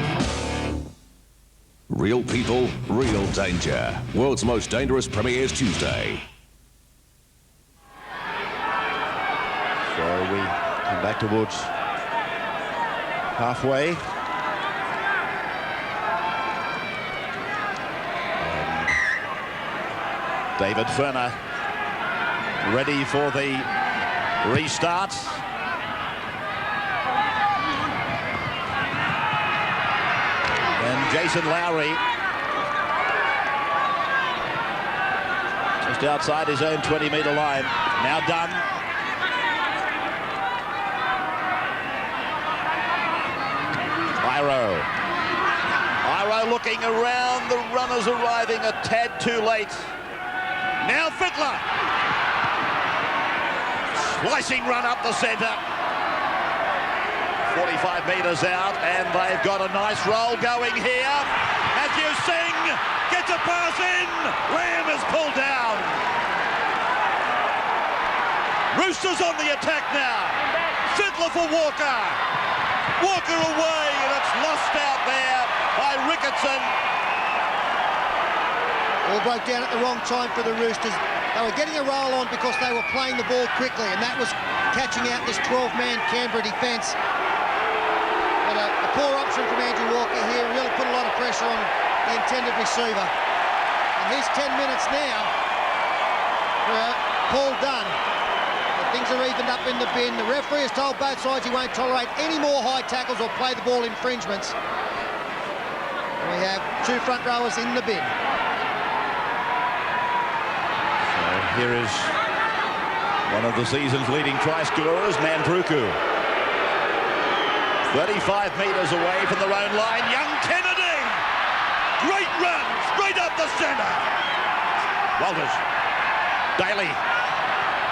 Real people, real danger. World's most dangerous premieres Tuesday. So we come back towards halfway. And David Ferner ready for the restart. And Jason Lowry just outside his own 20-metre line. Now done. Iro looking around. The runners arriving a tad too late. Now Fittler. Slicing run up the centre. 45 metres out, and they've got a nice roll going here. Matthew Singh gets a pass in. Lamb is pulled down. Roosters on the attack now. Fittler for Walker. Walker away, and it's lost out there by Ricketson. All broke down at the wrong time for the Roosters. They were getting a roll on because they were playing the ball quickly, and that was catching out this 12-man Canberra defence. But a poor option from Andrew Walker here, really put a lot of pressure on the intended receiver. And here's 10 minutes now for Paul Dunn. Things are evened up in the bin. The referee has told both sides he won't tolerate any more high tackles or play the ball infringements. And we have two front rowers in the bin. So here is one of the season's leading try scorers, Mandruku. 35 metres away from their own line. Young Kennedy! Great run, straight up the centre. Walters. Daly.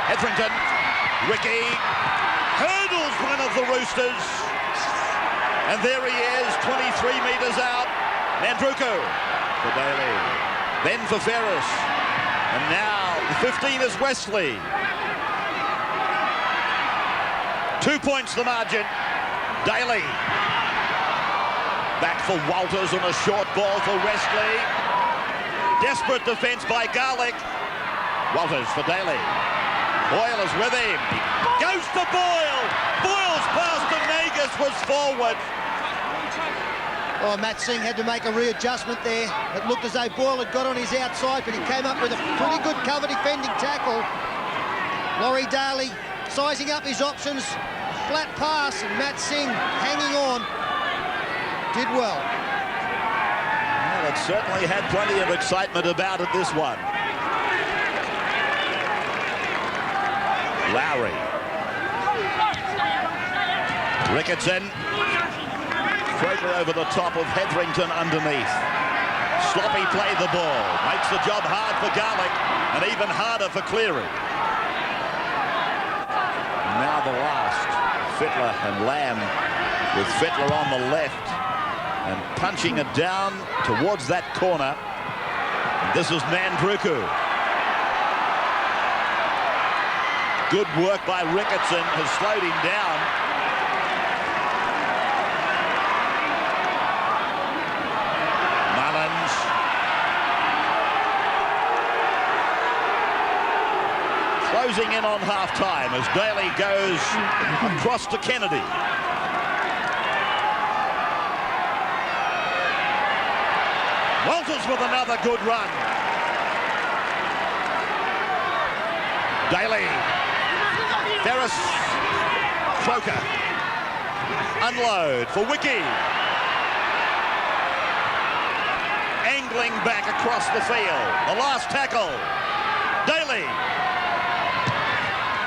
Hetherington. Ricky hurdles one of the Roosters. And there he is, 23 metres out. Mandruku for Daly. Then for Ferris. And now the 15 is Wesley. 2 points the margin. Daly. Back for Walters on a short ball for Wesley. Desperate defence by Garlick. Walters for Daly. Boyle is with him. Goes to Boyle. Boyle's pass to Nagus was forward. Oh, Matt Singh had to make a readjustment there. It looked as though Boyle had got on his outside, but he came up with a pretty good cover defending tackle. Laurie Daly sizing up his options. Flat pass, and Matt Singh hanging on. Did well. Well, it certainly had plenty of excitement about it, this one. Lowry. Ricketson. Fraser over the top of Hetherington underneath. Sloppy played the ball. Makes the job hard for Garlick and even harder for Cleary. Now the last. Fittler and Lamb with Fittler on the left and punching it down towards that corner. This is Mandruku. Good work by Ricketson, has slowed him down. Mullins. closing in on half-time as Daly goes across to Kennedy. Walters with another good run. Daly. Ferris. Croker. Unload for Wiki. Angling back across the field. The last tackle. Daly.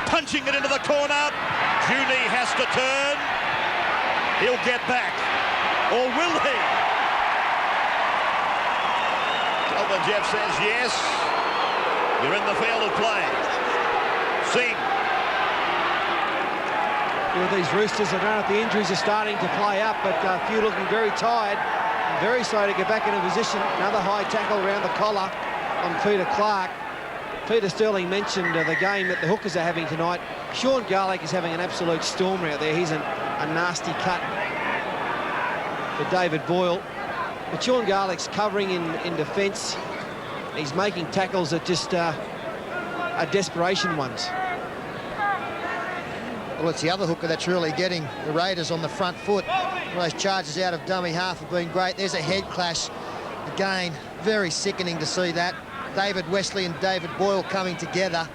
Punching it into the corner. Junie has to turn. He'll get back. Or will he? Elvin Jeff says yes. You're in the field of play. Sing. With these Roosters, I don't know if the injuries are starting to play up, but a few looking very tired. Very slow to get back into position. Another high tackle around the collar on Peter Clark. Peter Sterling mentioned the game that the hookers are having tonight. Sean Garlick is having an absolute stormer out there. He's a nasty cut for David Boyle. But Sean Garlick's covering in defence. He's making tackles that just are desperation ones. Well, it's the other hooker that's really getting the Raiders on the front foot. Those charges out of dummy half have been great. There's a head clash. Again, very sickening to see that. David Wesley and David Boyle coming together.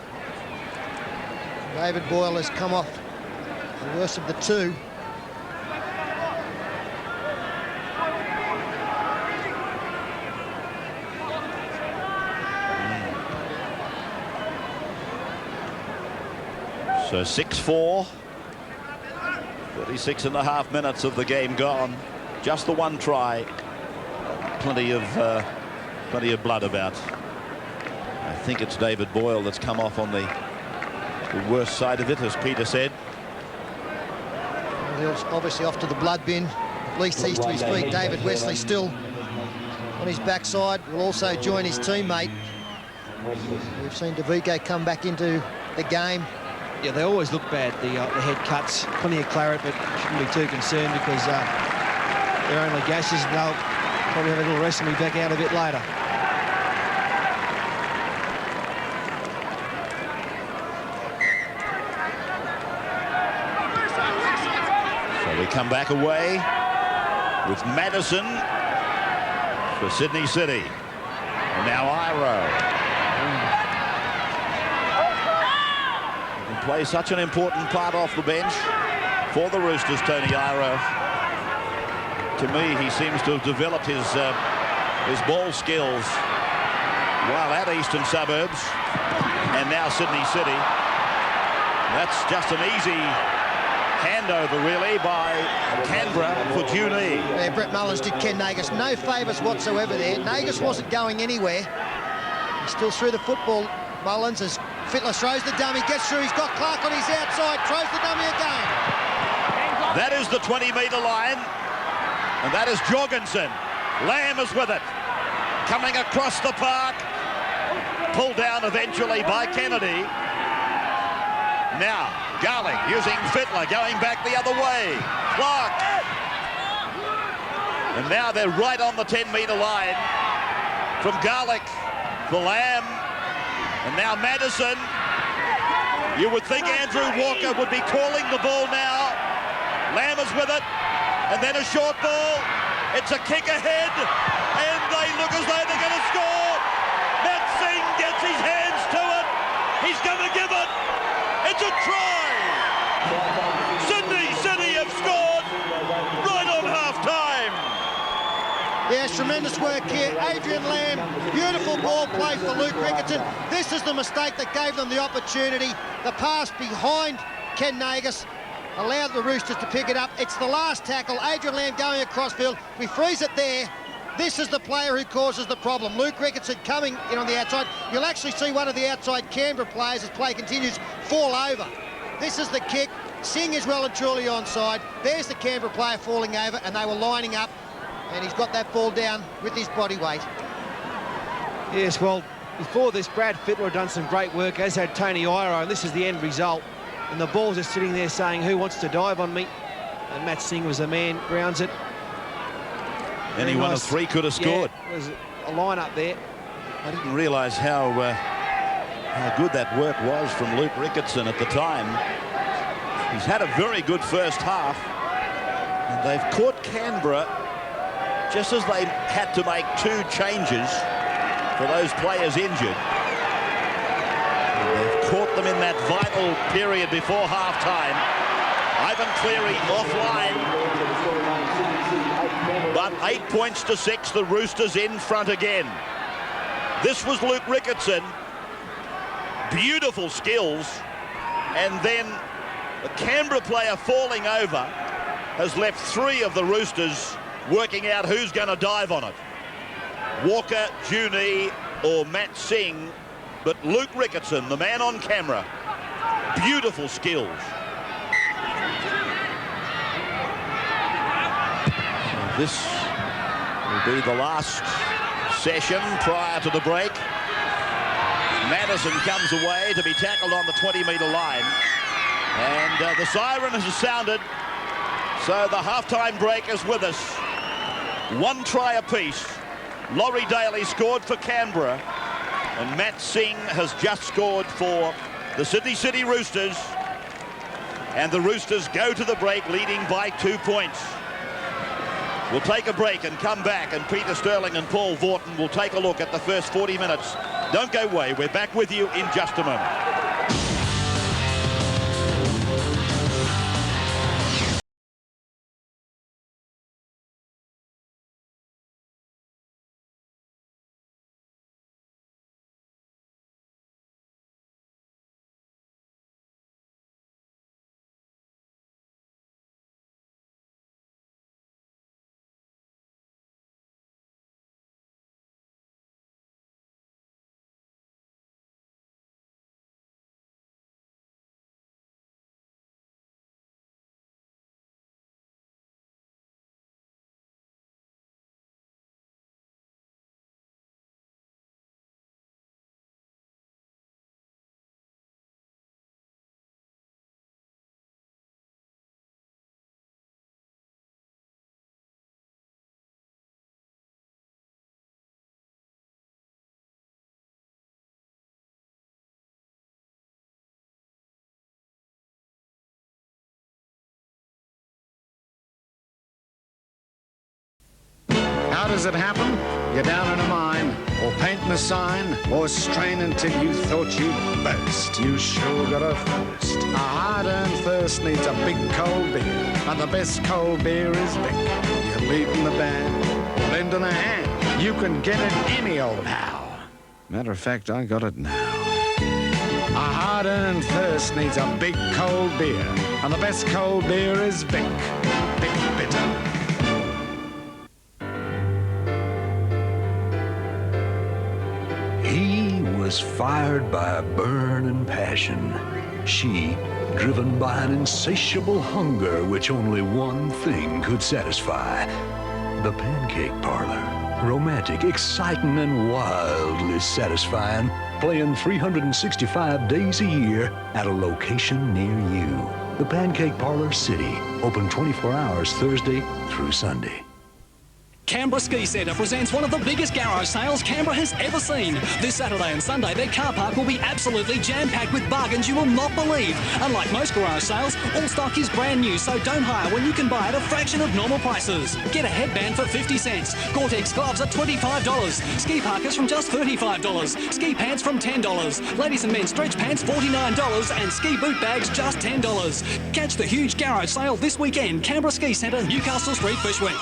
David Boyle has come off the worst of the two. So 6-4, 36.5 minutes of the game gone. Just the one try. Plenty of blood about. I think it's David Boyle that's come off on the worst side of it, as Peter said. Well, he's obviously off to the blood bin. At least he's to his feet. David Wesley still on his backside. Will also join his teammate. We've seen Davike come back into the game. Yeah, they always look bad, the head cuts. Plenty of claret, but shouldn't be too concerned because they're only gashes, and they'll probably have a little rest and be back out a bit later. So we come back away with Madison for Sydney City. And now Iro. Plays such an important part off the bench for the Roosters, Tony Iro. To me, he seems to have developed his ball skills while at Eastern Suburbs and now Sydney City. That's just an easy handover, really, by Canberra for Junie. Yeah, Brett Mullins did Ken Nagus no favours whatsoever there. Nagus wasn't going anywhere. He's still through the football. Mullins as Fittler throws the dummy, gets through, he's got Clark on his outside, throws the dummy again. That is the 20-metre line, and that is Jorgensen. Lamb is with it. Coming across the park, pulled down eventually by Kennedy. Now, Garlick using Fittler, going back the other way. Clark. And now they're right on the 10-metre line from Garlick, the Lamb. And now Madison. You would think Andrew Walker would be calling the ball now. Lamb is with it. And then a short ball. It's a kick ahead. And they look as though they're going to score. Matt Singh gets his hands to it. He's going to give it. It's a try. Sydney City have scored right on half-time. Yes, tremendous work here. Adrian Lamb, beautiful ball play for Luke Rickerton. This is the mistake that gave them the opportunity. The pass behind Ken Nagus allowed the Roosters to pick it up. It's the last tackle. Adrian Lamb going across field. We freeze it there. This is the player who causes the problem. Luke Rickerton coming in on the outside. You'll actually see one of the outside Canberra players, as play continues, fall over. This is the kick. Singh is well and truly onside. There's the Canberra player falling over, and they were lining up. And he's got that ball down with his body weight. Yes, well, before this, Brad Fittler had done some great work, as had Tony Iro, and this is the end result. And the Bulls are sitting there saying, who wants to dive on me? And Matt Singh was the man, grounds it. Any one of three could have scored. Yeah, it was a line up there. I didn't realise how how good that work was from Luke Ricketson at the time. He's had a very good first half. And they've caught Canberra just as they had to make 2 changes for those players injured. And they've caught them in that vital period before half-time. Ivan Cleary offline. But 8 points to 6, the Roosters in front again. This was Luke Ricketson. Beautiful skills. And then the Canberra player falling over has left 3 of the Roosters working out who's going to dive on it. Walker, Juni or Matt Singh. But Luke Ricketson, the man on camera, beautiful skills. This will be the last session prior to the break. Madison comes away to be tackled on the 20-metre line. And the siren has sounded. So the half-time break is with us. 1 try apiece. Laurie Daly scored for Canberra. And Matt Singh has just scored for the Sydney City Roosters. And the Roosters go to the break leading by 2 points. We'll take a break and come back, and Peter Sterling and Paul Vorton will take a look at the first 40 minutes. Don't go away. We're back with you in just a moment. How does it happen? You're down in a mine, or painting a sign, or strain until you thought you'd burst. You sure got a thirst. A hard-earned thirst needs a big cold beer, and the best cold beer is Vic. You're leading the band, lending a hand. You can get it any old how. Matter of fact, I got it now. A hard-earned thirst needs a big cold beer, and the best cold beer is Vic. Vic Bitter. He was fired by a burning passion. She, driven by an insatiable hunger which only one thing could satisfy. The Pancake Parlor. Romantic, exciting, and wildly satisfying. Playing 365 days a year at a location near you. The Pancake Parlor City. Open 24 hours Thursday through Sunday. Canberra Ski Centre presents one of the biggest garage sales Canberra has ever seen. This Saturday and Sunday, their car park will be absolutely jam-packed with bargains you will not believe. Unlike most garage sales, all stock is brand new, so don't hire when you can buy at a fraction of normal prices. Get a headband for 50 cents. Gore-Tex gloves at $25. Ski parkas from just $35. Ski pants from $10. Ladies and men's stretch pants $49. And ski boot bags just $10. Catch the huge garage sale this weekend. Canberra Ski Centre, Newcastle Street, Bushwick.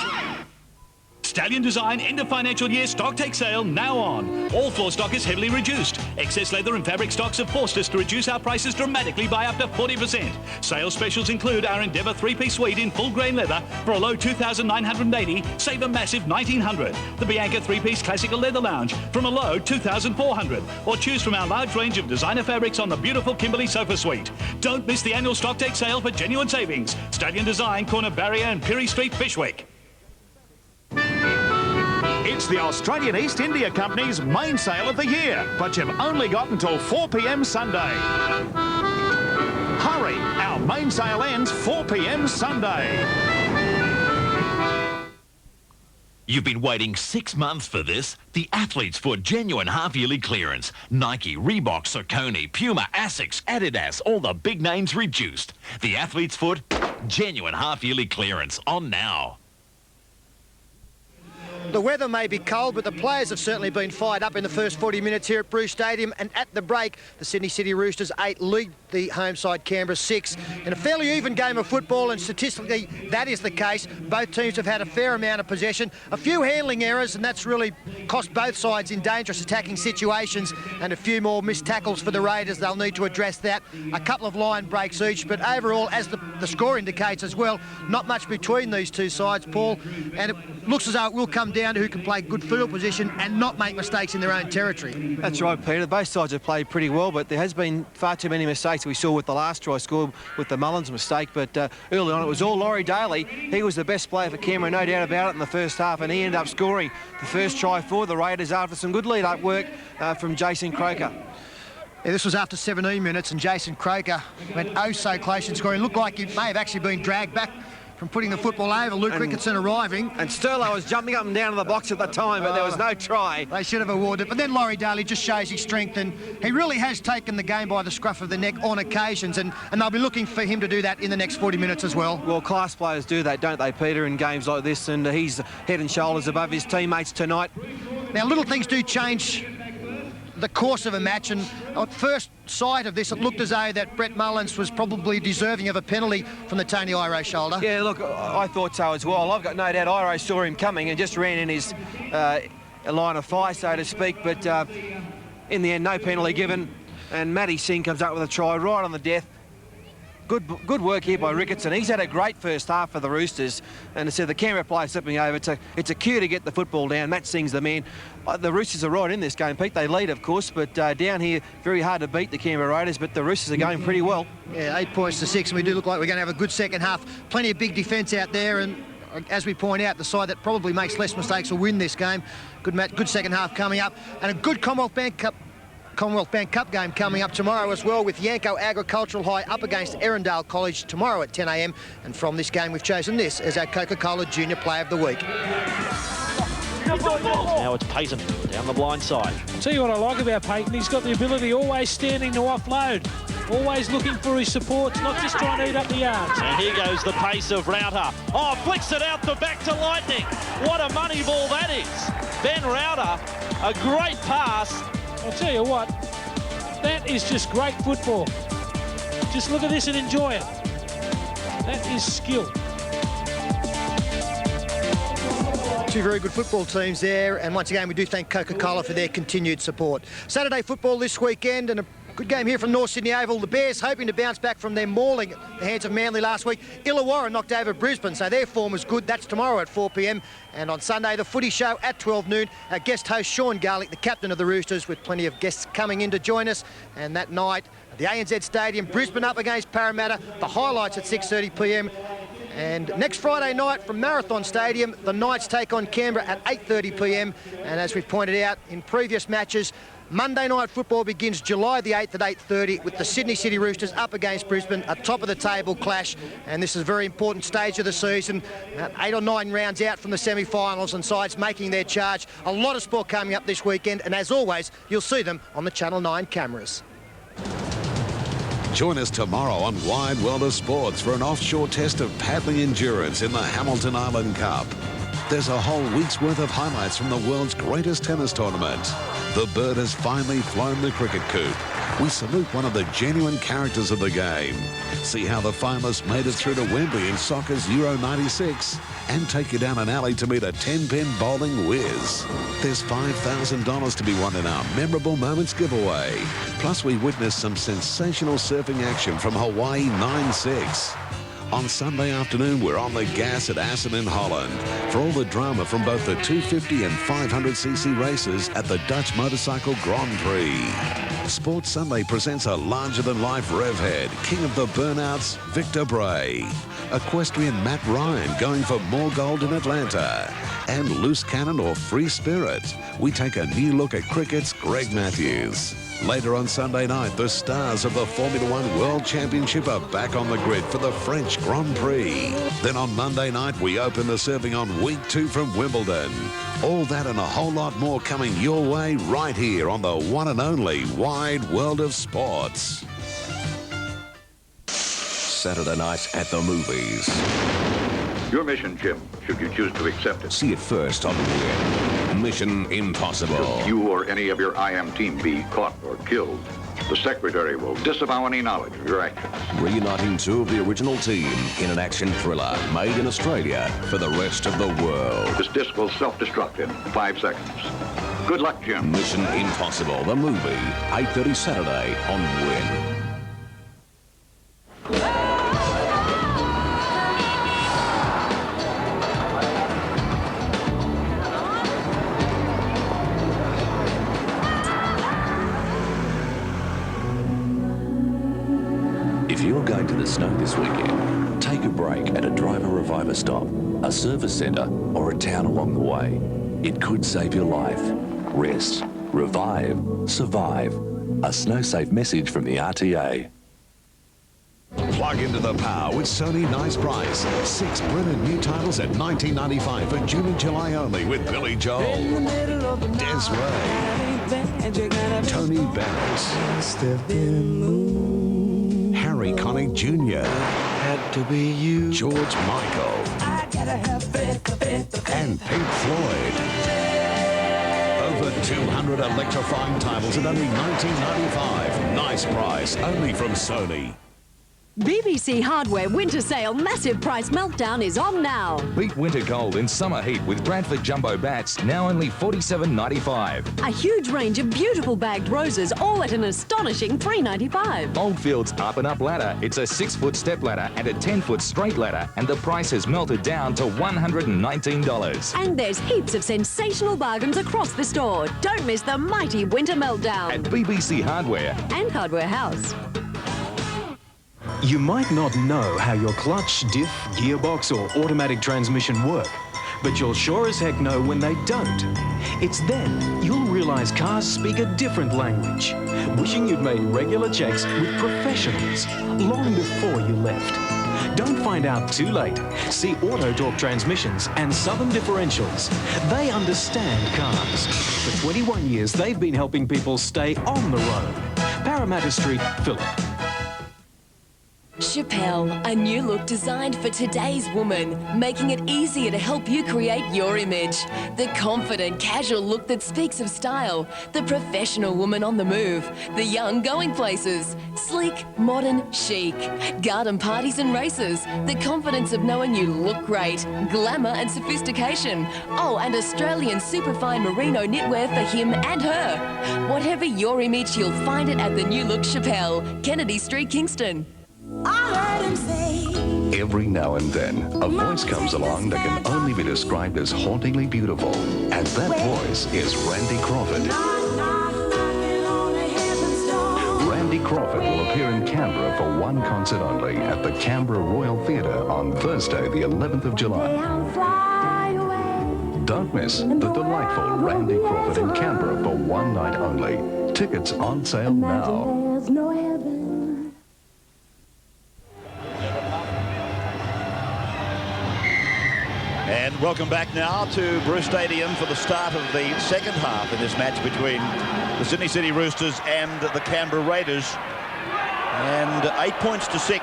Stallion Design end of financial year stock take sale now on. All floor stock is heavily reduced. Excess leather and fabric stocks have forced us to reduce our prices dramatically by up to 40%. Sales specials include our Endeavour 3-piece suite in full grain leather for a low $2,980, save a massive $1,900. The Bianca 3-piece classical leather lounge from a low $2,400. Or choose from our large range of designer fabrics on the beautiful Kimberley sofa suite. Don't miss the annual stock take sale for genuine savings. Stallion Design, corner Barrier and Pirie Street, Bushwick. It's the Australian East India Company's main sale of the year, but you've only got until 4 p.m. Sunday. Hurry, our main sale ends 4 p.m. Sunday. You've been waiting 6 months for this. The Athlete's Foot genuine half-yearly clearance. Nike, Reebok, Saucony, Puma, Asics, Adidas, all the big names reduced. The Athlete's Foot genuine half-yearly clearance on now. The weather may be cold, but the players have certainly been fired up in the first 40 minutes here at Bruce Stadium. And at the break, the Sydney City Roosters 8 lead the home side Canberra 6 in a fairly even game of football, and statistically that is the case. Both teams have had a fair amount of possession, a few handling errors, and that's really cost both sides in dangerous attacking situations, and a few more missed tackles for the Raiders. They'll need to address that. A couple of line breaks each, but overall, as the score indicates as well, not much between these two sides, Paul, and it looks as though it will come down to who can play good field position and not make mistakes in their own territory. That's right, Peter. Both sides have played pretty well, but there has been far too many mistakes we saw with the last try scored with the Mullins mistake. But early on, it was all Laurie Daly. He was the best player for Canberra, no doubt about it, in the first half, and he ended up scoring the first try for the Raiders after some good lead-up work from Jason Croker. Yeah, this was after 17 minutes, and Jason Croker went oh so close in scoring. Looked like he may have actually been dragged back from putting the football over. Luke Ricketson arriving. And Sterlo was jumping up and down in the box at the time, but there was no try. They should have awarded it. But then Laurie Daly just shows his strength, and he really has taken the game by the scruff of the neck on occasions, and they'll be looking for him to do that in the next 40 minutes as well. Well, class players do that, don't they, Peter, in games like this, and he's head and shoulders above his teammates tonight. Now, little things do change the course of a match, and at first sight of this, it looked as though that Brett Mullins was probably deserving of a penalty from the Tony Iro shoulder. Yeah, look, I thought so as well. I've got no doubt Iro saw him coming and just ran in his line of fire, so to speak, but in the end, no penalty given, and Matty Singh comes up with a try right on the death. Good work here by Ricketson. He's had a great first half for the Roosters, and I said the Canberra player slipping over. It's a cue to get the football down. Matt Singh's the man. The Roosters are right in this game, Pete. They lead, of course, but down here, very hard to beat the Canberra Raiders, but the Roosters are going pretty well. Yeah, 8 points to 6, and we do look like we're going to have a good second half. Plenty of big defence out there, and as we point out, the side that probably makes less mistakes will win this game. Good second half coming up, and a good Commonwealth Bank Cup game coming up tomorrow as well, with Yanko Agricultural High up against Erindale College tomorrow at 10 a.m. And from this game, we've chosen this as our Coca-Cola Junior Player of the Week. Now it's Payton down the blind side. I'll tell you what I like about Payton. He's got the ability, always standing to offload, always looking for his supports, not just trying to eat up the yards. And here goes the pace of Router. Oh, flicks it out the back to Lightning. What a money ball that is. Ben Router, a great pass. I'll tell you what, that is just great football. Just look at this and enjoy it. That is skill. Two very good football teams there, and once again we do thank Coca-Cola for their continued support. Saturday football this weekend, and a good game here from North Sydney Oval. The Bears hoping to bounce back from their mauling at the hands of Manly last week. Illawarra knocked over Brisbane, so their form was good. That's tomorrow at 4 p.m. And on Sunday, the footy show at 12 noon. Our guest host, Sean Garlick, the captain of the Roosters, with plenty of guests coming in to join us. And that night, at the ANZ Stadium, Brisbane up against Parramatta. The highlights at 6:30 p.m. And next Friday night from Marathon Stadium, the Knights take on Canberra at 8:30 p.m. And as we've pointed out in previous matches, Monday night football begins July the 8th at 8:30 with the Sydney City Roosters up against Brisbane, a top-of-the-table clash. And this is a very important stage of the season. 8 or 9 rounds out from the semi-finals, and sides making their charge. A lot of sport coming up this weekend, and as always, you'll see them on the Channel 9 cameras. Join us tomorrow on Wide World of Sports for an offshore test of paddling endurance in the Hamilton Island Cup. There's a whole week's worth of highlights from the world's greatest tennis tournament. The bird has finally flown the cricket coop. We salute one of the genuine characters of the game. See how the finalists made it through to Wembley in soccer's Euro 96 and take you down an alley to meet a 10-pin bowling whiz. There's $5,000 to be won in our Memorable Moments giveaway. Plus, we witnessed some sensational surfing action from Hawaii 9-6. On Sunday afternoon, we're on the gas at Assen in Holland for all the drama from both the 250 and 500cc races at the Dutch Motorcycle Grand Prix. Sports Sunday presents a larger-than-life rev head, king of the burnouts, Victor Bray. Equestrian Matt Ryan going for more gold in Atlanta. And loose cannon or free spirit? We take a new look at cricket's Greg Matthews. Later on Sunday night, the stars of the Formula One World Championship are back on the grid for the French Grand Prix. Then on Monday night, we open the serving on week 2 from Wimbledon. All that and a whole lot more coming your way right here on the one and only Wide World of Sports. Saturday night at the movies. Your mission, Jim, should you choose to accept it. See it first on Win. Mission Impossible. Should you or any of your IM team be caught or killed, the Secretary will disavow any knowledge of your actions. Reuniting 2 of the original team in an action thriller made in Australia for the rest of the world. This disc will self-destruct in 5 seconds. Good luck, Jim. Mission Impossible, the movie, 8:30 Saturday on Win. If you're going to the snow this weekend, take a break at a driver reviver stop, a service centre or a town along the way. It could save your life. Rest, revive, survive. A snow-safe message from the RTA. Plug into the power with Sony Nice Price. 6 brilliant new titles at $19.95 for June and July only with Billy Joel, Des Ray, Tony Bennett, Harry Connick Jr. Had to be you. George Michael. And Pink Floyd. Over 200 electrifying titles at only $19.95. Nice price, only from Sony. BBC Hardware Winter Sale Massive Price Meltdown is on now. Beat winter cold in summer heat with Bradford Jumbo Bats, now only $47.95. A huge range of beautiful bagged roses, all at an astonishing $3.95. Oldfield's Up and Up ladder. It's a 6-foot step ladder and a 10-foot straight ladder, and the price has melted down to $119. And there's heaps of sensational bargains across the store. Don't miss the mighty Winter Meltdown. At BBC Hardware and Hardware House. You might not know how your clutch, diff, gearbox or automatic transmission work, but you'll sure as heck know when they don't. It's then you'll realise cars speak a different language, wishing you'd made regular checks with professionals long before you left. Don't find out too late. See Auto Talk Transmissions and Southern Differentials. They understand cars. For 21 years, they've been helping people stay on the road. Parramatta Street, Phillip. Chappelle, a new look designed for today's woman, making it easier to help you create your image. The confident, casual look that speaks of style, the professional woman on the move, the young going places, sleek, modern, chic, garden parties and races, the confidence of knowing you look great, glamour and sophistication. Oh, and Australian superfine merino knitwear for him and her. Whatever your image, you'll find it at the new look Chappelle, Kennedy Street, Kingston. Every now and then, a voice comes along that can only be described as hauntingly beautiful. And that voice is Randy Crawford. Randy Crawford will appear in Canberra for one concert only at the Canberra Royal Theatre on Thursday, the 11th of July. Don't miss the delightful Randy Crawford in Canberra for one night only. Tickets on sale now. And welcome back now to Bruce Stadium for the start of the second half in this match between the Sydney City Roosters and the Canberra Raiders. And 8 points to 6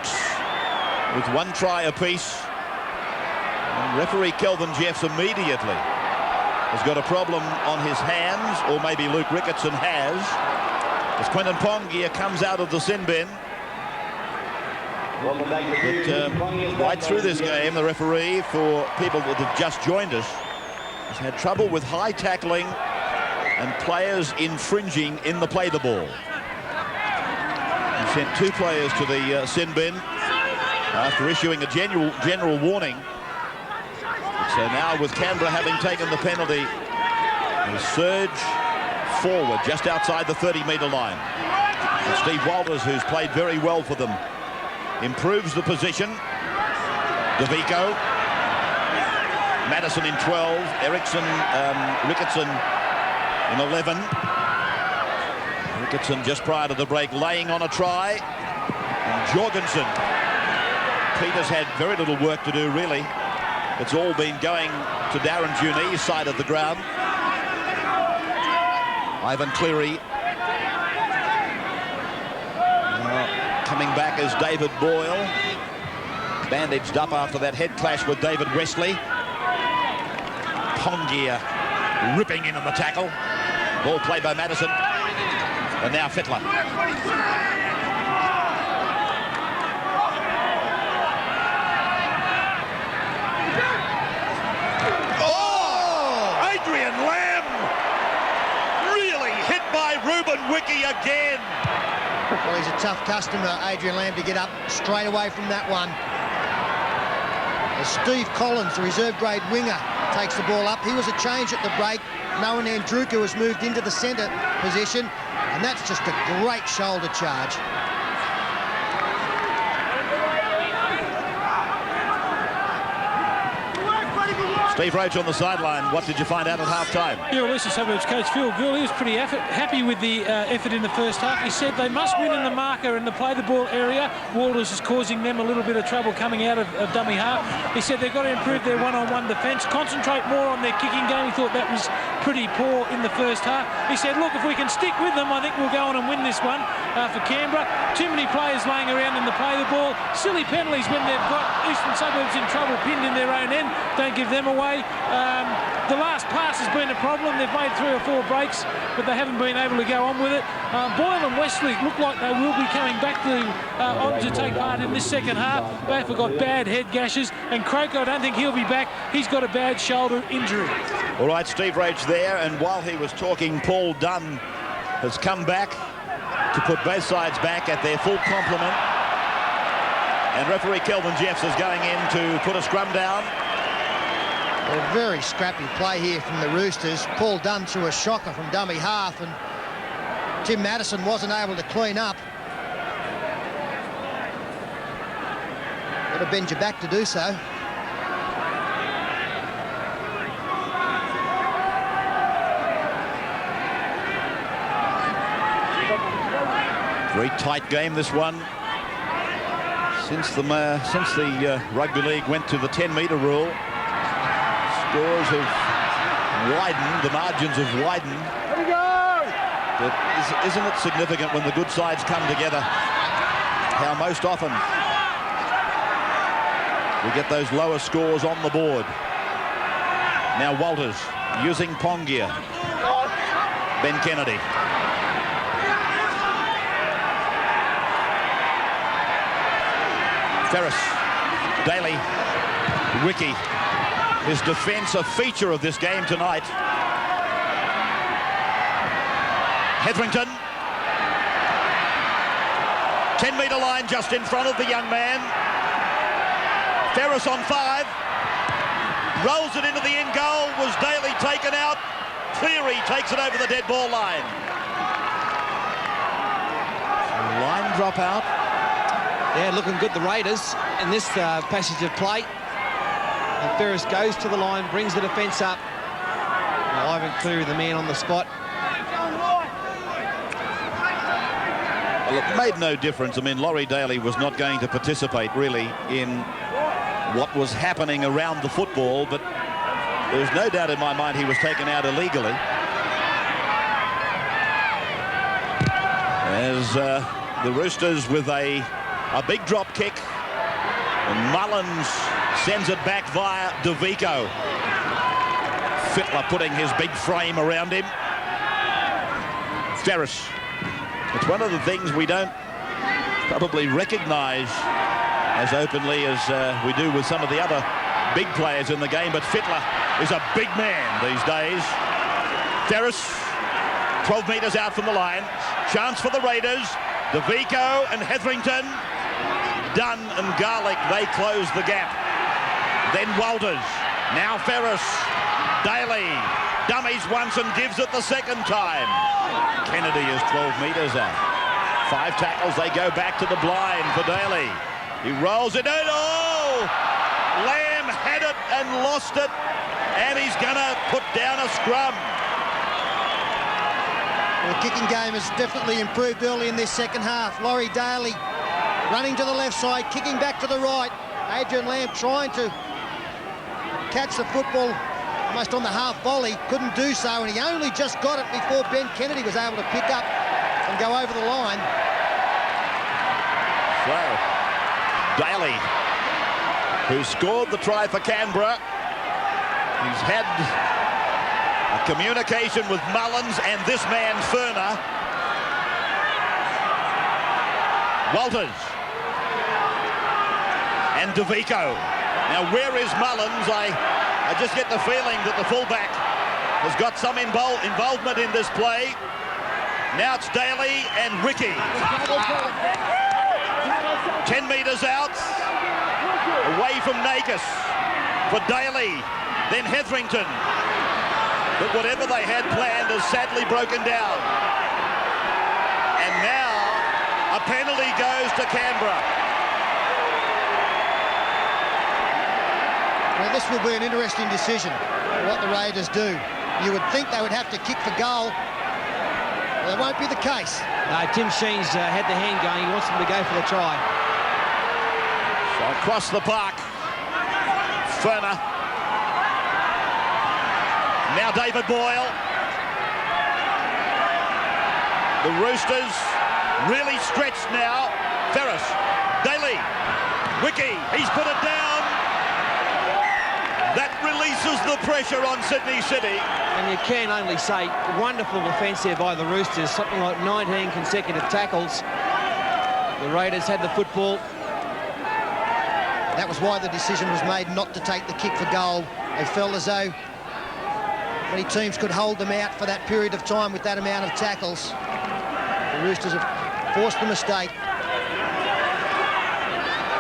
with 1 try apiece. And referee Kelvin Jeffs immediately has got a problem on his hands, or maybe Luke Ricketson has, as Quentin Pongia comes out of the sin bin. But right through this game, the referee, for people that have just joined us, has had trouble with high tackling and players infringing in the play the ball. He sent 2 players to the sin bin after issuing a general warning. So now, with Canberra having taken the penalty, they surge forward just outside the 30-metre line. And Steve Walters, who's played very well for them, improves the position. DeVico. Madison in 12. Ricketson in 11. Ricketson just prior to the break laying on a try. And Jorgensen. Peters had very little work to do, really. It's all been going to Darren Juni's side of the ground. Ivan Cleary. Coming back is David Boyle. Bandaged up after that head clash with David Wesley. Pongia ripping in on the tackle. Ball played by Madison. And now Fittler. Oh! Adrian Lamb! Really hit by Ruben Wiki again. Well, he's a tough customer, Adrian Lamb, to get up straight away from that one. As Steve Collins, the reserve grade winger, takes the ball up. He was a change at the break. Noah Andruka has moved into the centre position, and that's just a great shoulder charge. Steve Roach on the sideline. What did you find out at half-time? Yeah, well, Western Suburbs coach Phil Gill, he was pretty happy with the effort in the first half. He said they must win in the marker and the play the ball area. Walters is causing them a little bit of trouble coming out of dummy half. He said they've got to improve their one-on-one defence, concentrate more on their kicking game. He thought that was pretty poor in the first half. He said, look, if we can stick with them, I think we'll go on and win this one for Canberra. Too many players laying around in the play the ball. Silly penalties when they've got Eastern Suburbs in trouble, pinned in their own end. Don't give them away. The last pass has been a problem. They've made 3 or 4 breaks, but they haven't been able to go on with it. Boyle and Wesley look like they will be coming back on to take part in this second half. Both have got bad head gashes, and Croker, I don't think he'll be back. He's got a bad shoulder injury. All right, Steve Roach there, and while he was talking, Paul Dunn has come back to put both sides back at their full complement. And referee Kelvin Jeffs is going in to put a scrum down. A very scrappy play here from the Roosters. Paul Dunn threw a shocker from dummy half, and Tim Madison wasn't able to clean up. Got to bend your back to do so. Very tight game, this one. Since the Rugby League went to the 10-metre rule, scores have widened, the margins have widened. But isn't it significant when the good sides come together, how most often we get those lower scores on the board. Now Walters using Pongia. Ben Kennedy. Ferris, Daly, Wiki. His defence a feature of this game tonight. Hetherington. 10-metre line just in front of the young man. Ferris on 5. Rolls it into the end goal. Was Daly taken out? Cleary takes it over the dead ball line. Line drop out. Yeah, looking good, the Raiders, in this passage of play. And Ferris goes to the line, brings the defence up. Now Ivan Cleary, the man on the spot. Well, it made no difference. I mean, Laurie Daly was not going to participate, really, in what was happening around the football, but there was no doubt in my mind he was taken out illegally. As the Roosters with a big drop kick, and Mullins sends it back via DeVico. Fittler putting his big frame around him. Ferris. It's one of the things we don't probably recognise as openly as we do with some of the other big players in the game, but Fittler is a big man these days. Ferris, 12 metres out from the line. Chance for the Raiders. DeVico and Hetherington. Dunn and Garlick, they close the gap. Then Walters. Now Ferris. Daly. Dummies once and gives it the second time. Kennedy is 12 metres out. 5 tackles, they go back to the blind for Daly. He rolls it in. Oh! Lamb time had it and lost it, and he's going to put down a scrum. The kicking game has definitely improved early in this second half. Laurie Daly running to the left side, kicking back to the right. Adrian Lamb trying to catch the football almost on the half volley, couldn't do so, and he only just got it before Ben Kennedy was able to pick up and go over the line. So, Daly, who scored the try for Canberra, he's had a communication with Mullins and this man, Ferner. Walters. And DeVico. Now, where is Mullins? I just get the feeling that the fullback has got some involvement in this play. Now it's Daly and Ricky. 10 metres out, away from Nagus for Daly, then Hetherington. But whatever they had planned has sadly broken down. And now a penalty goes to Canberra. Well, this will be an interesting decision, what the Raiders do. You would think they would have to kick for goal. Well, that won't be the case. No, Tim Sheen's had the hand going. He wants them to go for the try. So across the park, Ferner. Now David Boyle. The Roosters really stretched now. Ferris, Daly, Wiki, he's put it down. That releases the pressure on Sydney City. And you can only say wonderful defence there by the Roosters, something like 19 consecutive tackles. The Raiders had the football. That was why the decision was made not to take the kick for goal. They felt as though many teams could hold them out for that period of time with that amount of tackles. The Roosters have forced the mistake.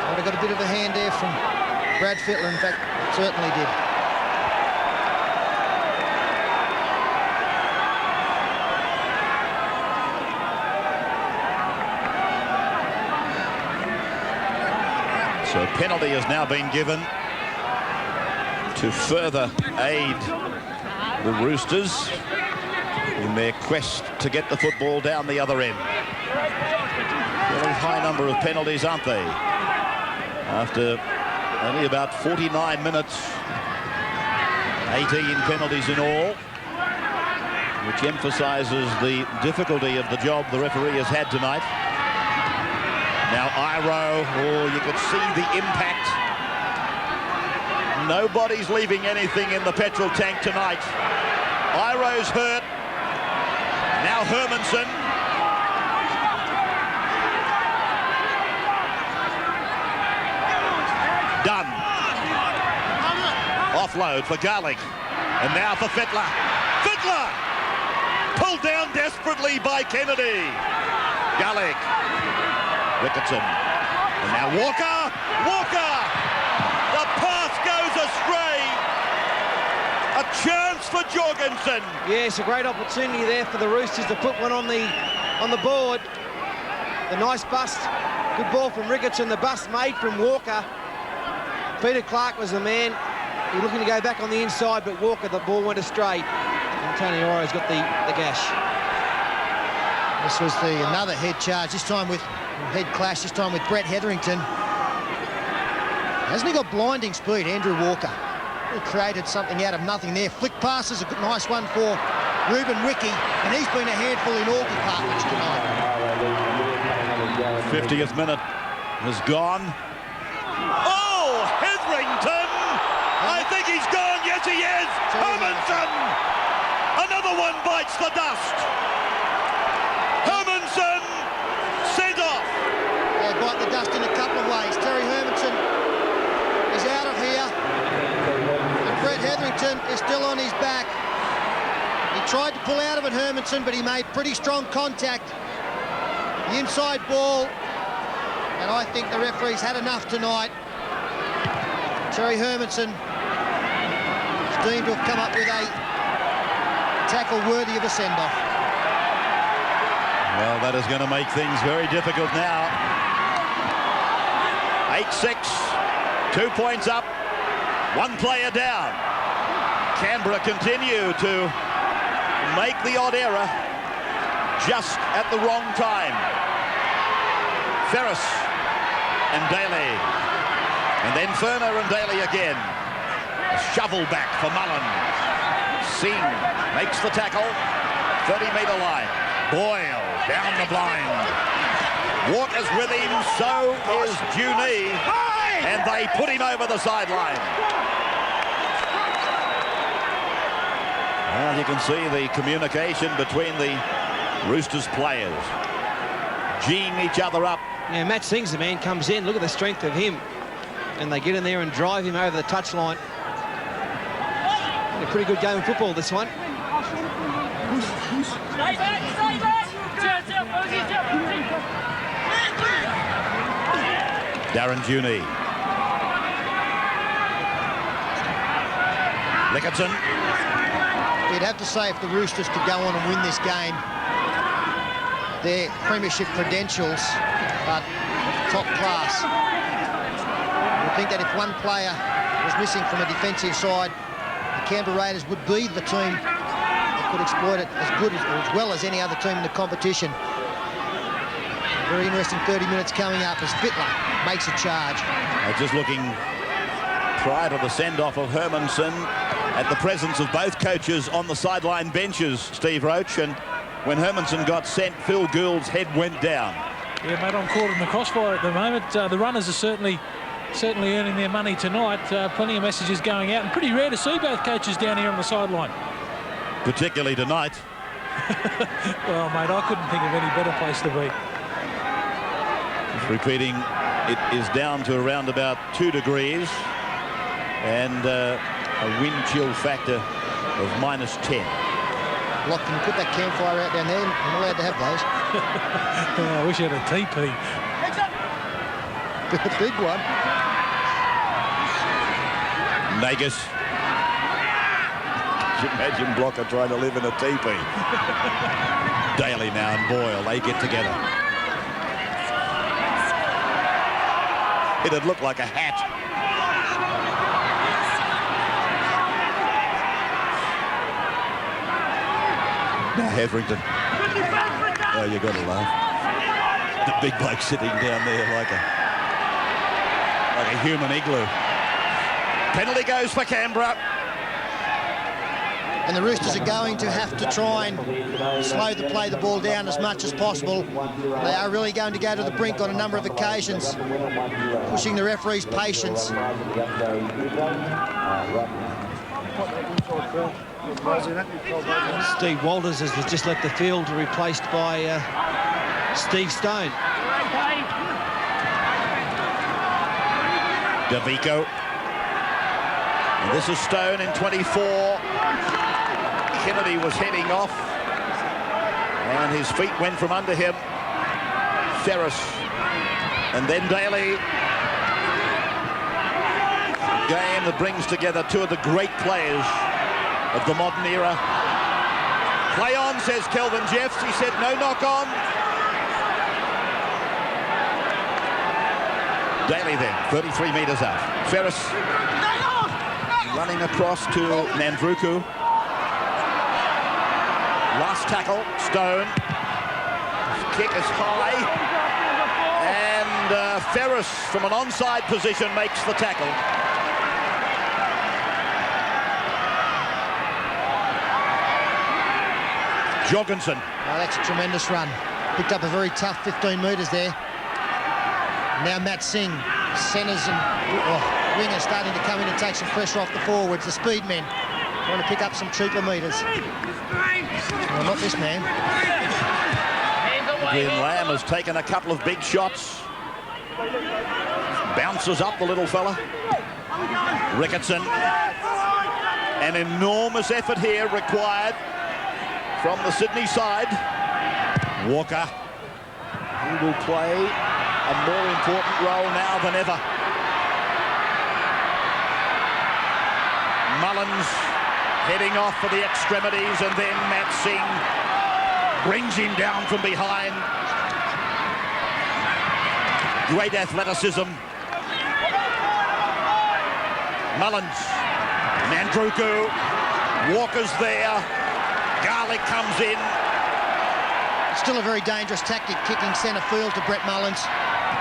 But they got a bit of a hand there from Brad Fittler, in fact, certainly did. So a penalty has now been given to further aid the Roosters in their quest to get the football down the other end. Fairly high number of penalties, aren't they? After only about 49 minutes, 18 penalties in all, which emphasises the difficulty of the job the referee has had tonight. Now Iro, oh, you could see the impact. Nobody's leaving anything in the petrol tank tonight. Iro's hurt. Now Hermanson. Done. Offload for Garlick. And now for Fittler. Fittler! Pulled down desperately by Kennedy. Garlick. Ricketson. And now Walker. Walker! The pass goes astray. A chance for Jorgensen. Yes, a great opportunity there for the Roosters to put one on the board. The nice bust. Good ball from Ricketson. The bust made from Walker. Peter Clark was the man. He was looking to go back on the inside, but Walker, the ball went astray. And Tony Oro's got the gash. This was another head charge, this time with head clash, this time with Brett Hetherington. Hasn't he got blinding speed, Andrew Walker? He created something out of nothing there. Flick passes, a good, nice one for Ruben Wiki, and he's been a handful in all departments tonight. 50th minute has gone. Oh, Hetherington! I think he's gone. Yes, he is. Hermanson! Another one bites the dust. Hermanson sent off. They bite the dust in a couple of ways. Terry Hermanson is out of here. And Brett Hetherington is still on his back. He tried to pull out of it, Hermanson, but he made pretty strong contact. The inside ball. And I think the referee's had enough tonight. Terry Hermanson is deemed to have come up with a tackle worthy of a send-off. Well, that is going to make things very difficult now. 8-6, 2 points up. One player down. Canberra continue to make the odd error just at the wrong time. Ferris and Daly. And then Furner and Daly again. A shovel back for Mullins. Singh makes the tackle. 30-metre line. Boyle down the blind. Walker's with him, so is Junee. And they put him over the sideline. Well, you can see the communication between the Roosters players. Geeing each other up. Yeah, Matt Singh's the man, comes in. Look at the strength of him. And they get in there and drive him over the touchline. A pretty good game of football, this one. Stay back, stay back! Darren Junee. Lickerton. You'd have to say if the Roosters could go on and win this game, their premiership credentials are top class. I think that if one player was missing from a defensive side, the Canberra Raiders would be the team that could exploit it as good as well as any other team in the competition. A very interesting 30 minutes coming up as Fittler makes a charge. Just looking prior to the send-off of Hermanson at the presence of both coaches on the sideline benches, Steve Roach, and when Hermanson got sent, Phil Gould's head went down. Yeah, mate, I'm caught in the crossfire at the moment. The runners are certainly earning their money tonight. Plenty of messages going out, and pretty rare to see both coaches down here on the sideline. Particularly tonight. Well, mate, I couldn't think of any better place to be. Just repeating, it is down to around about 2 degrees and a wind chill factor of -10. Lock, can you put that campfire out down there? I'm allowed to have those. Oh, I wish I had a teepee. Big one. Nagus. Imagine Blocker trying to live in a teepee. Daly now and Boyle, they get together. It'd look like a hat. Now Hetherington. Oh, you got to laugh. The big bloke sitting down there like a human igloo. Penalty goes for Canberra. And the Roosters are going to have to try and play the ball down as much as possible. They are really going to go to the brink on a number of occasions, pushing the referee's patience. Steve Walters has just left the field, replaced by Steve Stone. Davico. And this is Stone in 24. Kennedy was heading off, and his feet went from under him. Ferris, and then Daly. A game that brings together two of the great players of the modern era. Play on, says Kelvin Jeffs. He said no knock on. Daly then, 33 metres out. Ferris running across to Nandruku. Last tackle, Stone. His kick is high. And Ferris, from an onside position, makes the tackle. Jorgensen. Oh, that's a tremendous run. Picked up a very tough 15 metres there. Now Matt Singh, centres and wingers starting to come in and take some pressure off the forwards. The speed men trying to pick up some cheaper metres. Well, not this man. Glenn Lamb has taken a couple of big shots. Bounces up the little fella. Ricketson. An enormous effort here required from the Sydney side. Walker. He will play a more important role now than ever. Mullins heading off for the extremities, and then Matt Singh brings him down from behind. Great athleticism. Mullins, Mandruku, Walker's there, Garlick comes in. Still a very dangerous tactic, kicking centre field to Brett Mullins.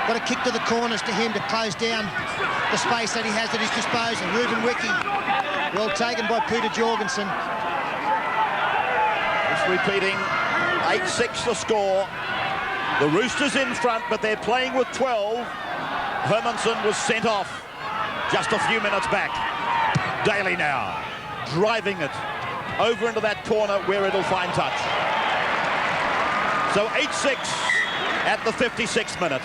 Got a kick to the corners to him to close down the space that he has at his disposal. Ruben Wiki, well taken by Peter Jorgensen. It's repeating, 8-6 the score. The Roosters in front, but they're playing with 12. Hermanson was sent off just a few minutes back. Daly now, driving it over into that corner where it'll find touch. So 8-6 at the 56th minute.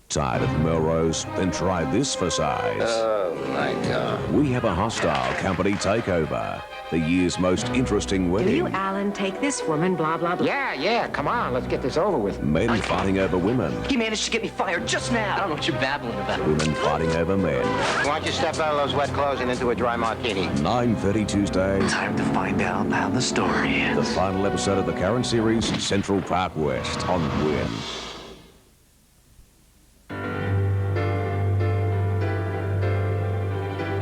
Tired of Melrose? Then try this for size. Oh, my God. We have a hostile company takeover. The year's most interesting Will you, wedding. Alan, take this woman, blah, blah, blah? Yeah, come on, let's get this over with. Men fighting over women. He managed to get me fired just now. I don't know what you're babbling about. Women fighting over men. Why don't you step out of those wet clothes and into a dry martini? 9:30 Tuesday. Time to find out how the story is. The final episode of the current series, Central Park West on Win.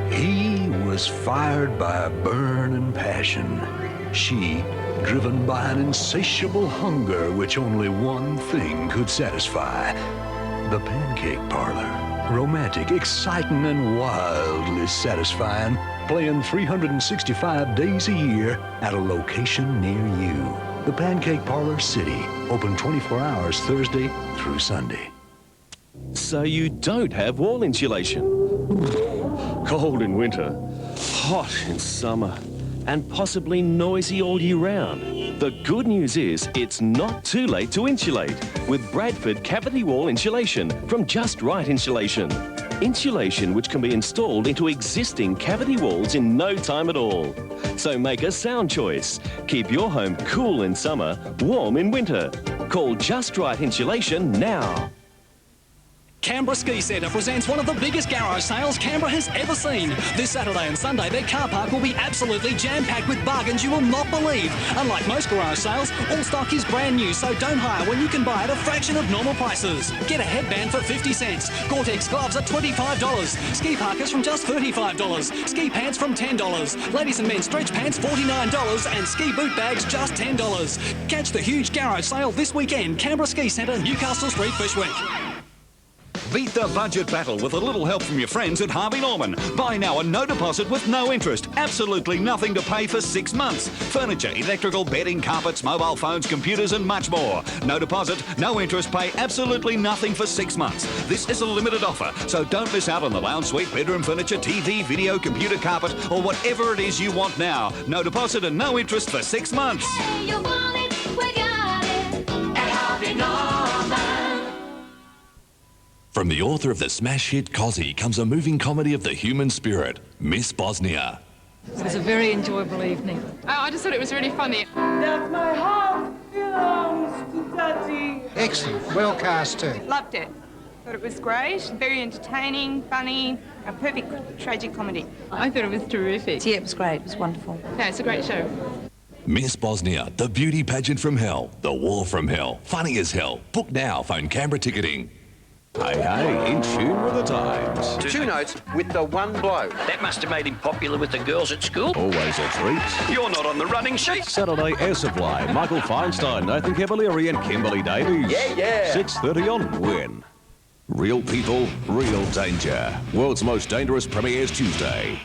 He was fired by a burning passion. She, driven by an insatiable hunger which only one thing could satisfy. The Pancake Parlor. Romantic, exciting, and wildly satisfying. Playing 365 days a year at a location near you. The Pancake Parlor City. Open 24 hours Thursday through Sunday. So you don't have wall insulation. Cold in winter, hot in summer, and possibly noisy all year round. The good news is it's not too late to insulate with Bradford Cavity Wall Insulation from Just Right Insulation. Insulation which can be installed into existing cavity walls in no time at all. So make a sound choice. Keep your home cool in summer, warm in winter. Call Just Right Insulation now. Canberra Ski Centre presents one of the biggest garage sales Canberra has ever seen. This Saturday and Sunday, their car park will be absolutely jam-packed with bargains you will not believe. Unlike most garage sales, all stock is brand new, so don't hire when you can buy at a fraction of normal prices. Get a headband for 50 cents, Gore-Tex gloves at $25, ski parkas from just $35, ski pants from $10, ladies and men's stretch pants $49, and ski boot bags just $10. Catch the huge garage sale this weekend, Canberra Ski Centre, Newcastle Street, Bushwick. Beat the budget battle with a little help from your friends at Harvey Norman. Buy now and no deposit with no interest. Absolutely nothing to pay for 6 months. Furniture, electrical, bedding, carpets, mobile phones, computers and much more. No deposit, no interest, pay absolutely nothing for 6 months. This is a limited offer, so don't miss out on the lounge suite, bedroom furniture, TV, video, computer, carpet or whatever it is you want now. No deposit and no interest for 6 months. Hey, you want it, we got it at Harvey Norman. From the author of the smash hit Cosy comes a moving comedy of the human spirit, Miss Bosnia. It was a very enjoyable evening. I just thought it was really funny. That my heart belongs to Daddy. Excellent, well cast too. Loved it. Thought it was great, very entertaining, funny, a perfect tragic comedy. I thought it was terrific. Yeah, it was great. It was wonderful. Yeah, it's a great show. Miss Bosnia, the beauty pageant from hell, the war from hell, funny as hell. Book now, phone Canberra Ticketing. Hey, in tune with the times. 2 notes with the one blow. That must have made him popular with the girls at school. Always a treat. You're not on the running sheet. Saturday Air Supply, Michael Feinstein, Nathan Cavalieri and Kimberly Davies. Yeah. 6:30 on Win. Real people, real danger. World's most dangerous premieres Tuesday.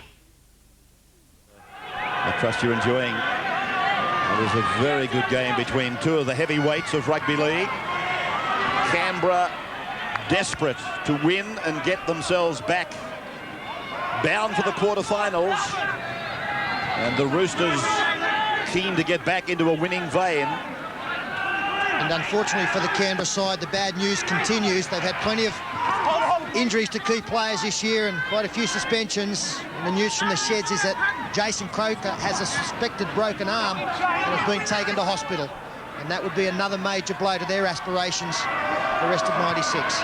I trust you're enjoying. It is a very good game between two of the heavyweights of rugby league. Canberra desperate to win and get themselves back bound for the quarterfinals, and the Roosters keen to get back into a winning vein. And unfortunately for the Canberra side, the bad news continues. They've had plenty of injuries to key players this year and quite a few suspensions. And the news from the sheds is that Jason Croker has a suspected broken arm and has been taken to hospital. And that would be another major blow to their aspirations the rest of 96.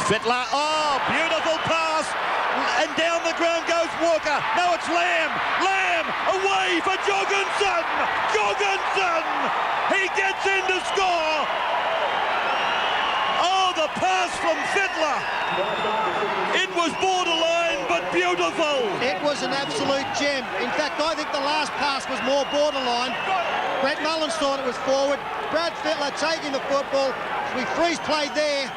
Fittler, oh, beautiful pass, and down the ground goes Walker. No, it's Lamb. Lamb away for Jorgensen. Jorgensen, he gets in to score. Oh, the pass pass from Fittler. It was borderline, but beautiful. It was an absolute gem. In fact, I think the last pass was more borderline. Brett Mullins thought it was forward. Brad Fittler taking the football. We freeze play there.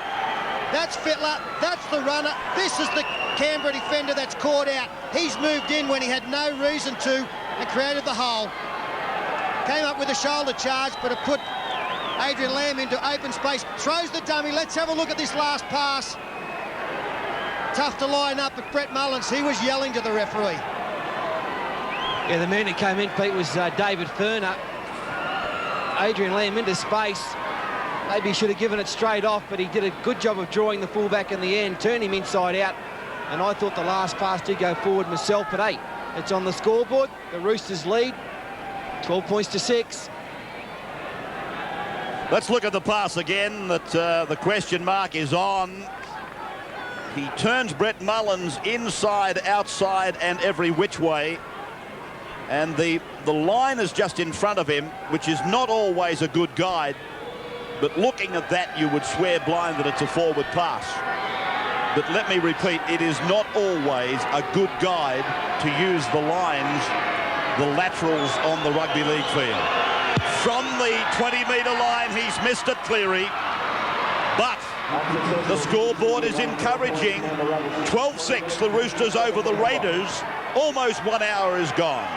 That's Fittler. That's the runner. This is the Canberra defender that's caught out. He's moved in when he had no reason to and created the hole. Came up with a shoulder charge, but it put Adrian Lamb into open space. Throws the dummy. Let's have a look at this last pass. Tough to line up, but Brett Mullins, he was yelling to the referee. Yeah, the man who came in, Pete, was David Furner. Adrian Lamb into space. Maybe he should have given it straight off, but he did a good job of drawing the fullback in the end, turned him inside out, and I thought the last pass did go forward myself, but hey, it's on the scoreboard. The Roosters lead, 12 points to 6. Let's look at the pass again that the question mark is on. He turns Brett Mullins inside, outside, and every which way. And the line is just in front of him, which is not always a good guide. But looking at that, you would swear blind that it's a forward pass. But let me repeat, it is not always a good guide to use the lines, the laterals on the rugby league field. From the 20-metre line, he's missed it, Cleary. But the scoreboard is encouraging. 12-6, the Roosters over the Raiders. Almost 1 hour is gone.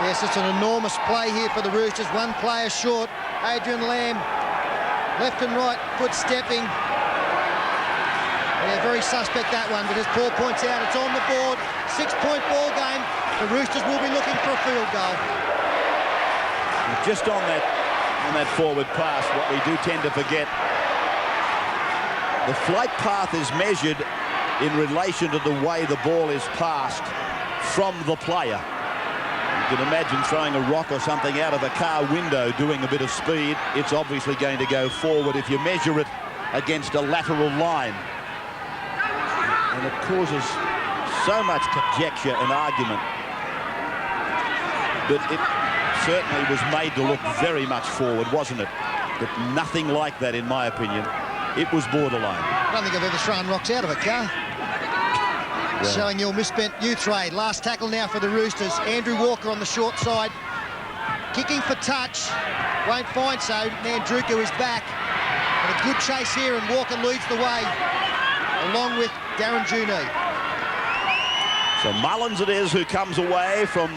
Yes, it's an enormous play here for the Roosters. One player short. Adrian Lamb, left and right, foot stepping. Yeah, very suspect that one, but as Paul points out, it's on the board. 6-point ball game. The Roosters will be looking for a field goal. Just on that forward pass, what we do tend to forget, the flight path is measured in relation to the way the ball is passed from the player. You can imagine throwing a rock or something out of a car window doing a bit of speed. It's obviously going to go forward if you measure it against a lateral line. And it causes so much conjecture and argument. But it certainly was made to look very much forward, wasn't it? But nothing like that, in my opinion. It was borderline. I don't think I've ever thrown rocks out of a car. Well, showing your misspent youth trade. Last tackle now for the Roosters. Andrew Walker on the short side. Kicking for touch. Won't find so. Mandruku is back. But a good chase here, and Walker leads the way, along with Darren Junee. So Mullins it is who comes away from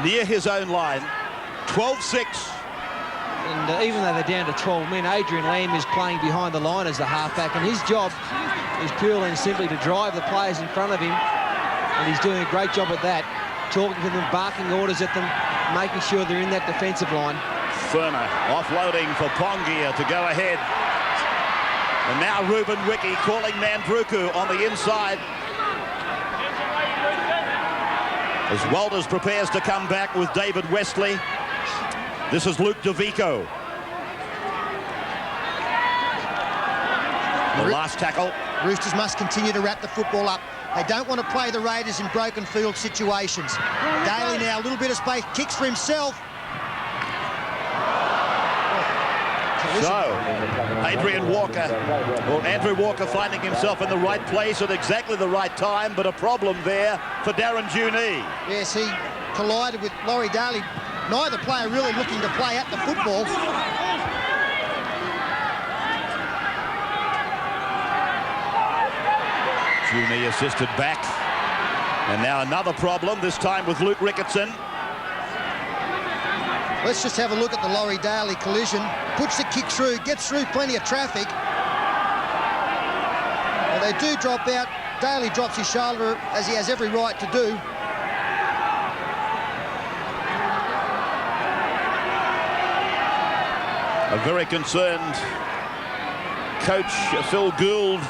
near his own line. 12-6. And even though they're down to 12 men, Adrian Lamb is playing behind the line as the halfback, and his job is purely and simply to drive the players in front of him, and he's doing a great job at that, talking to them, barking orders at them, making sure they're in that defensive line. Furner offloading for Pongia to go ahead. And now Ruben Wiki calling Mandruku on the inside. As Walters prepares to come back with David Westley. This is Luke DeVico. The last tackle. Roosters must continue to wrap the football up. They don't want to play the Raiders in broken field situations. Daly now, a little bit of space, kicks for himself. So, Adrian Walker, or Andrew Walker, finding himself in the right place at exactly the right time, but a problem there for Darren Junee. Yes, he collided with Laurie Daly. Neither player really looking to play at the football. Junee assisted back. And now another problem, this time with Luke Ricketson. Let's just have a look at the Laurie Daly collision. Puts the kick through, gets through plenty of traffic. Well, they do drop out. Daly drops his shoulder, as he has every right to do. A very concerned coach, Phil Gould,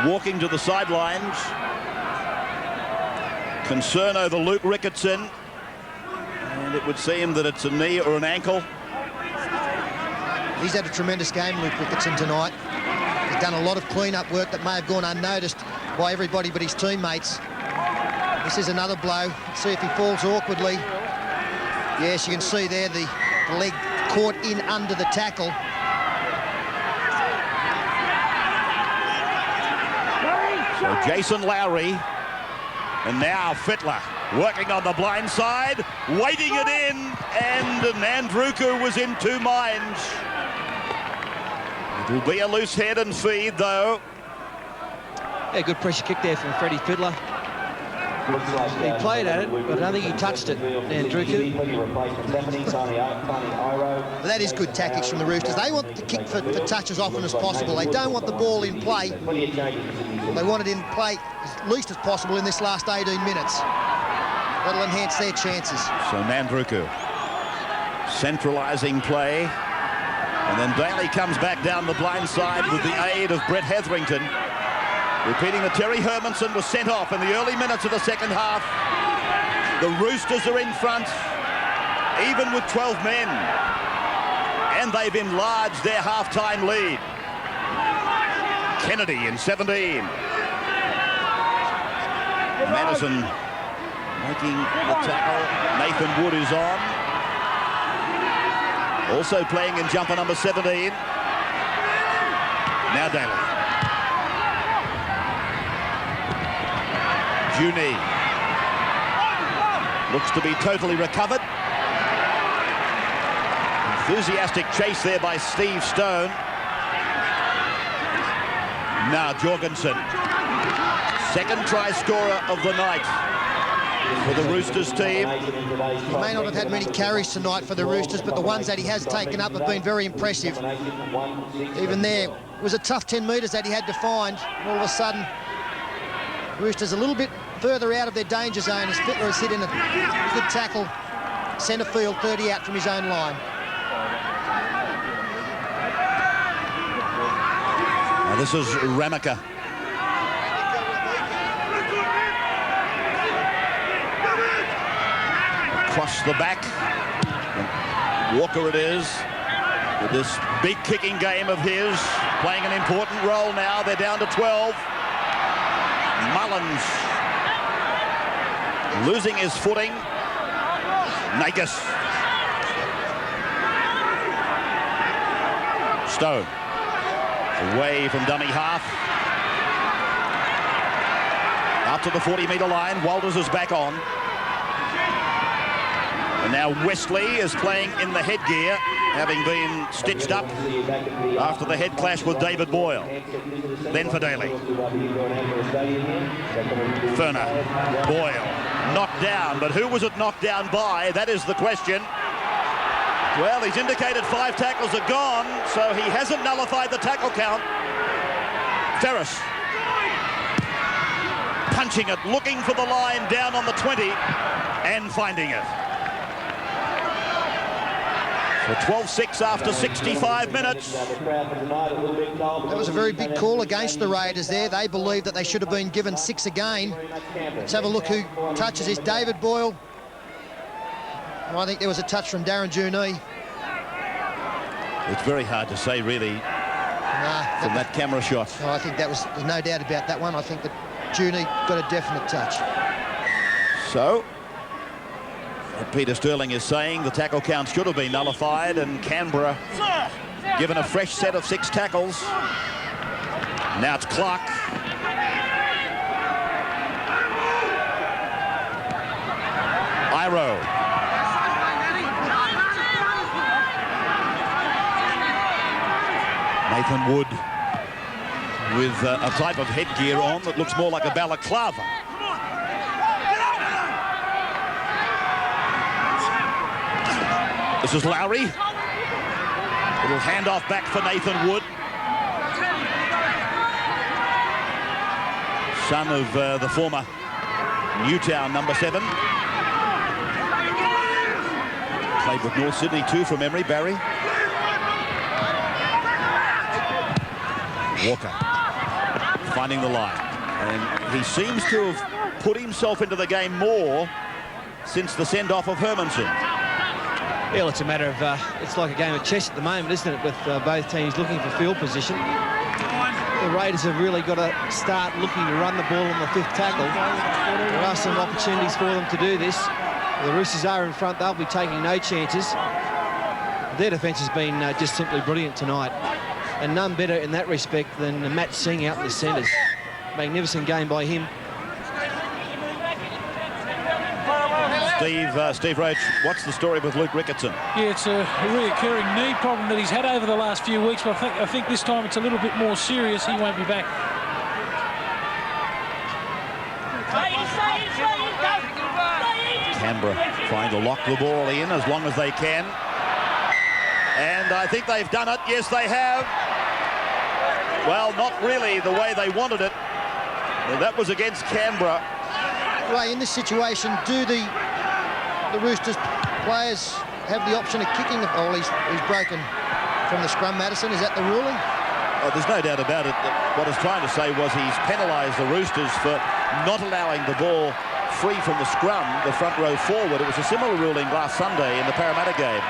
walking to the sidelines. Concern over Luke Ricketson. And it would seem that it's a knee or an ankle. He's had a tremendous game, Luke Ricketson, tonight. He's done a lot of clean-up work that may have gone unnoticed by everybody but his teammates. This is another blow. Let's see if he falls awkwardly. Yes, you can see there the leg caught in under the tackle. So Jason Lowry, and now Fittler working on the blind side, waiting it in, and Nandruku was in two minds. It will be a loose head and feed, though. Yeah, good pressure kick there from Freddie Fittler. He played at it, but I don't think he touched it, Nandruku. That is good tactics from the Roosters. They want to kick for touch as often as possible. They don't want the ball in play. They want it in play as least as possible in this last 18 minutes. That'll enhance their chances. So Nandruku centralising play. And then Daly comes back down the blind side with the aid of Brett Hetherington. Repeating that Terry Hermanson was sent off in the early minutes of the second half. The Roosters are in front, even with 12 men. And they've enlarged their half-time lead. Kennedy in 17. Madison making the tackle. Nathan Wood is on. Also playing in jumper number 17. Now Daly. Juni looks to be totally recovered. Enthusiastic chase there by Steve Stone. Now Jorgensen, second try scorer of the night for the Roosters team. He may not have had many carries tonight for the Roosters, but the ones that he has taken up have been very impressive. Even there, it was a tough 10 metres that he had to find. All of a sudden, Roosters a little bit further out of their danger zone as Fittler has hit in a good tackle. Centre field, 30 out from his own line. Now this is Ramaka. Across the back. Walker it is. With this big kicking game of his, playing an important role now. They're down to 12. Mullins losing his footing. Nagus. Stone away from dummy half. Up to the 40-metre line. Walters is back on. And now Wesley is playing in the headgear, having been stitched up after the head clash with David Boyle. Then for Daly. Furner, Boyle, knocked down, but who was it knocked down by? That is the question. Well, he's indicated 5 tackles are gone, so he hasn't nullified the tackle count. Ferris punching it, looking for the line down on the 20 and finding it. So 12-6 after 65 minutes. That was a very big call against the Raiders there. They believe that they should have been given 6 again. Let's have a look who touches this. David Boyle. I think there was a touch from Darren Juni. It's very hard to say, really, from that camera shot. I think that was, there's no doubt about that one. I think that Juni got a definite touch. So, Peter Sterling is saying the tackle count should have been nullified, and Canberra given a fresh set of 6 tackles. Now it's Clark. Iro. Nathan Wood with a type of headgear on that looks more like a balaclava. This is Lowry. Little handoff back for Nathan Wood. Son of the former Newtown number 7. Played with North Sydney too from memory, Barry. Walker finding the line. And he seems to have put himself into the game more since the send-off of Hermanson. Yeah, well, it's a matter of, it's like a game of chess at the moment, isn't it, with both teams looking for field position. The Raiders have really got to start looking to run the ball on the 5th tackle. There are some opportunities for them to do this. The Roosters are in front. They'll be taking no chances. Their defence has been just simply brilliant tonight. And none better in that respect than Matt Singh out in the centres. Magnificent game by him. Steve Roach, what's the story with Luke Ricketson? Yeah, it's a reoccurring knee problem that he's had over the last few weeks, but I think this time it's a little bit more serious. He won't be back. Canberra trying to lock the ball in as long as they can. And I think they've done it. Yes, they have. Well, not really the way they wanted it. That was against Canberra. Ray, in this situation, do the Roosters players have the option of kicking the ball? He's broken from the scrum, Madison. Is that the ruling? Oh, there's no doubt about it. What I was trying to say was he's penalised the Roosters for not allowing the ball free from the scrum, the front row forward. It was a similar ruling last Sunday in the Parramatta game.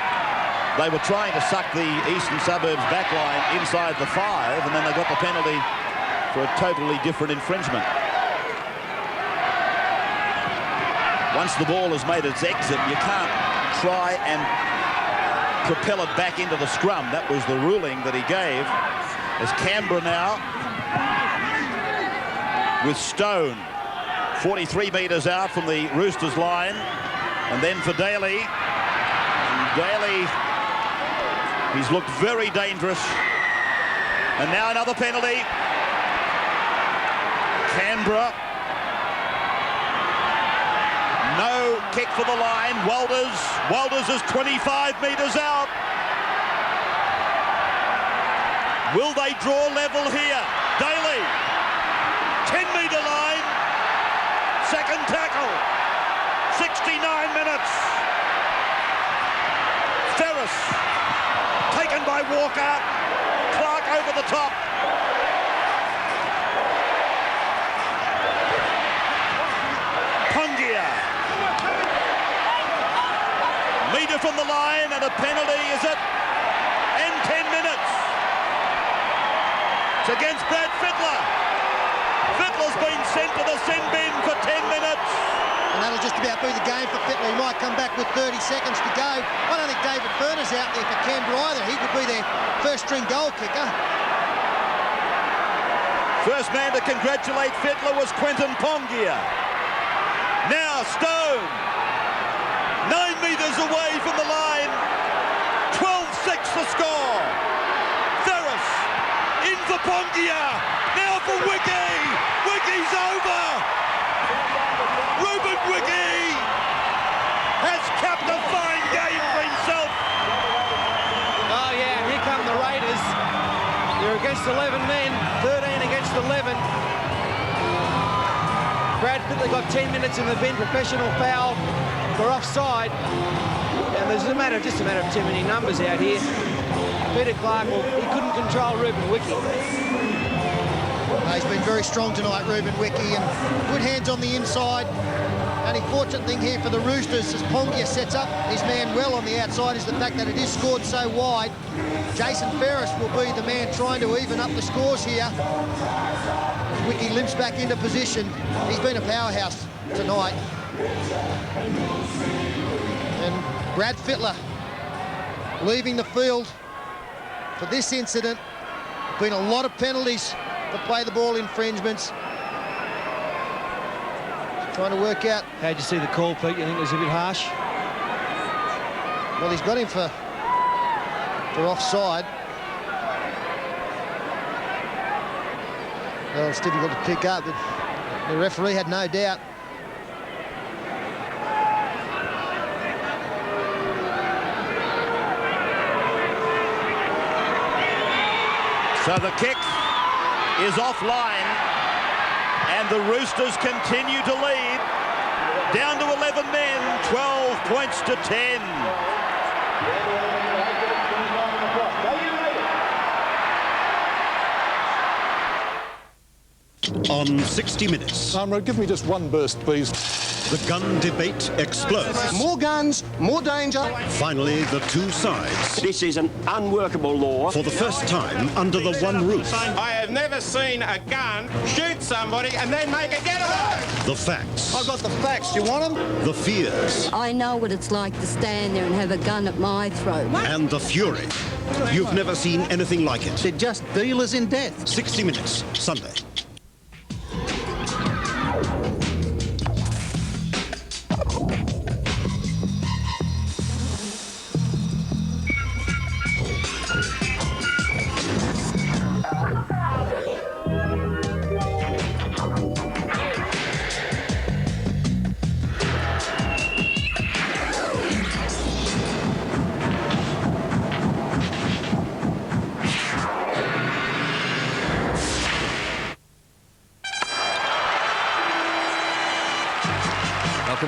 They were trying to suck the Eastern Suburbs backline inside the 5, and then they got the penalty for a totally different infringement. Once the ball has made its exit, you can't try and propel it back into the scrum. That was the ruling that he gave. As Canberra now with Stone 43 metres out from the Roosters line, and then for Daly. And Daly, he's looked very dangerous. And now another penalty. Canberra. No kick for the line. Walters is 25 metres out. Will they draw level here? Daly, 10-metre line. Second tackle. 69 minutes. Ferris taken by Walker. Clark over the top. Pongia. Metre from the line and a penalty, is it? And 10 minutes. It's against Brad Fittler. Fittler's been sent to the sin bin for 10 minutes. And that'll just about be the game for Fittler. He might come back with 30 seconds to go. I don't think David Furner's out there for Canberra either. He could be their first-string goal kicker. First man to congratulate Fittler was Quentin Pongia. Now Stone, 9 metres away from the line, 12-6 the score. Ferris in for Pongia, now for Wiki. Wiki's over. Ruben Wiki has capped a fine game for himself. Oh yeah, here come the Raiders. They're against 11 men, 13 against 11. Brad Fittler got 10 minutes in the bin, professional foul for offside. And there's just a matter of too many numbers out here. Peter Clark, he couldn't control Ruben Wiki. He's been very strong tonight, Ruben Wiki, and good hands on the inside. Only fortunate thing here for the Roosters as Pongia sets up his man well on the outside is the fact that it is scored so wide. Jason Ferris will be the man trying to even up the scores here. Wiki limps back into position. He's been a powerhouse tonight. And Brad Fittler leaving the field for this incident. Been a lot of penalties for play the ball infringements. Trying to work out. How'd you see the call, Pete? You think it was a bit harsh? Well, he's got him for offside. Well, it's difficult to pick up, but the referee had no doubt. So the kick is offline, and the Roosters continue to lead. Down to 11 men, 12 points to 10. On 60 Minutes. Amro, give me just one burst, please. The gun debate explodes. More guns, more danger. Finally, the two sides. This is an unworkable law. For the first time, under the one roof. I have never seen a gun shoot somebody and then make a getaway. The facts. I've got the facts. Do you want them? The fears. I know what it's like to stand there and have a gun at my throat. And the fury. You've never seen anything like it. They're just dealers in death. 60 Minutes, Sunday.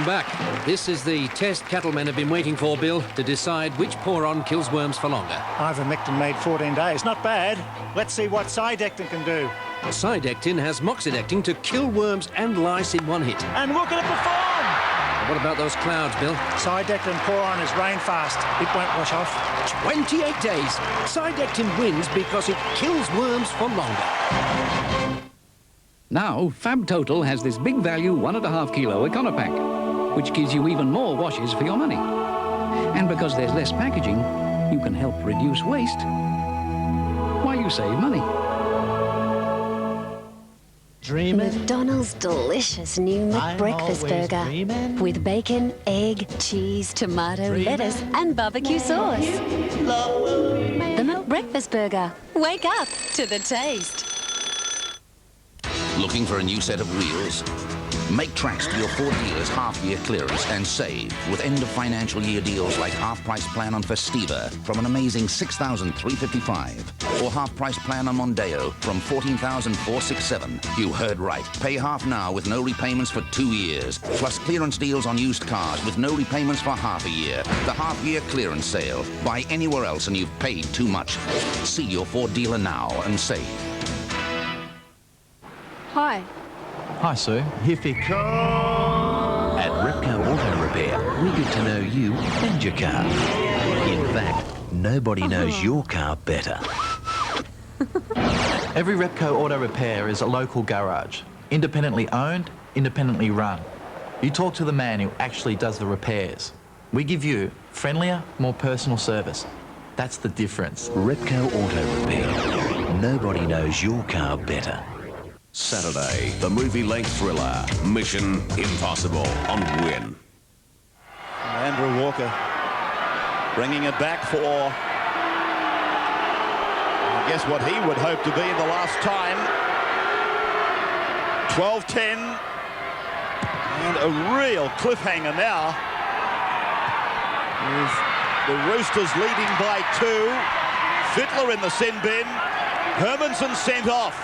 Welcome back. This is the test cattlemen have been waiting for, Bill, to decide which pour-on kills worms for longer. Ivermectin made 14 days. Not bad. Let's see what Sidectin can do. Sidectin has moxidectin to kill worms and lice in one hit. And look at it perform! What about those clouds, Bill? Sidectin pour-on is rain fast. It won't wash off. 28 days. Sidectin wins because it kills worms for longer. Now, Fab Total has this big value 1.5 kilo Econopack, which gives you even more washes for your money. And because there's less packaging, you can help reduce waste while you save money. McDonald's delicious new McBreakfast burger with bacon, egg, cheese, tomato, lettuce and barbecue sauce. The McBreakfast burger. Wake up to the taste. Looking for a new set of wheels? Make tracks to your Ford dealers' half-year clearance and save with end-of-financial-year deals like half-price plan on Festiva from an amazing $6,355 or half-price plan on Mondeo from $14,467. You heard right. Pay half now with no repayments for 2 years, plus clearance deals on used cars with no repayments for half a year. The half-year clearance sale. Buy anywhere else and you've paid too much. See your Ford dealer now and save. Hi. Hi, Sue. Here for your car. At Repco Auto Repair, we get to know you and your car. In fact, nobody knows your car better. Every Repco Auto Repair is a local garage. Independently owned, independently run. You talk to the man who actually does the repairs. We give you friendlier, more personal service. That's the difference. Repco Auto Repair. Nobody knows your car better. Saturday, the movie-length thriller, Mission Impossible on Win. Andrew Walker bringing it back for, I guess, what he would hope to be the last time. 12-10. And a real cliffhanger now. With the Roosters leading by 2. Fittler in the sin bin. Hermanson sent off.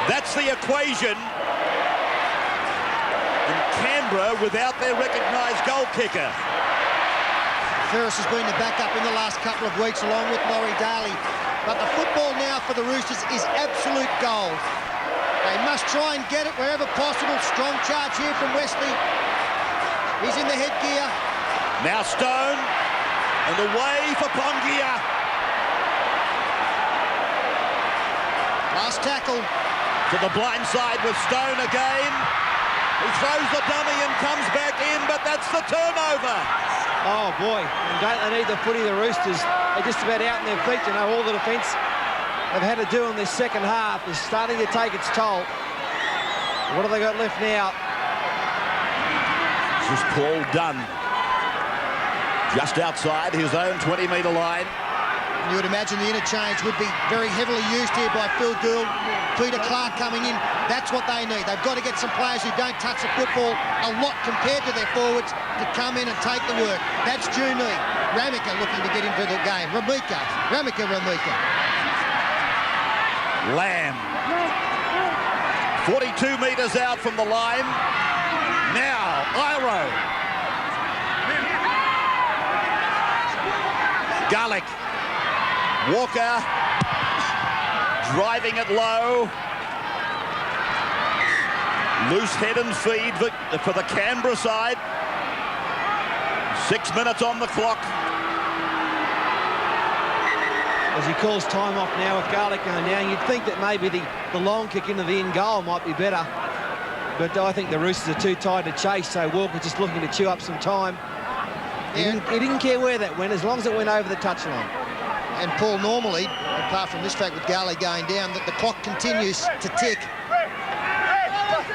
That's the equation. And Canberra without their recognised goal kicker. Ferris has been the backup in the last couple of weeks along with Laurie Daly. But the football now for the Roosters is absolute gold. They must try and get it wherever possible. Strong charge here from Wesley. He's in the headgear. Now Stone. And away for Pongia. Last tackle. To the blind side with Stone again. He throws the dummy and comes back in, but that's the turnover. Oh, boy. And don't they need the footy, the Roosters? They're just about out in their feet. You know, all the defence they've had to do in this second half is starting to take its toll. What have they got left now? This is Paul Dunn. Just outside his own 20-metre line. You would imagine the interchange would be very heavily used here by Phil Gould. Peter Clark coming in. That's what they need. They've got to get some players who don't touch the football a lot compared to their forwards to come in and take the work. That's Juni. Ramika looking to get into the game. Ramika. Lamb. 42 metres out from the line. Now, Iro. Garlic. Walker driving it low. Loose head and feed for the Canberra side. 6 minutes on the clock. As he calls time off now with Garlic going down, you'd think that maybe the long kick into the end goal might be better. But I think the Roosters are too tired to chase, so Walker's just looking to chew up some time. Yeah. He didn't care where that went, as long as it went over the touchline. And Paul, normally, apart from this fact with Garley going down, that the clock continues to tick.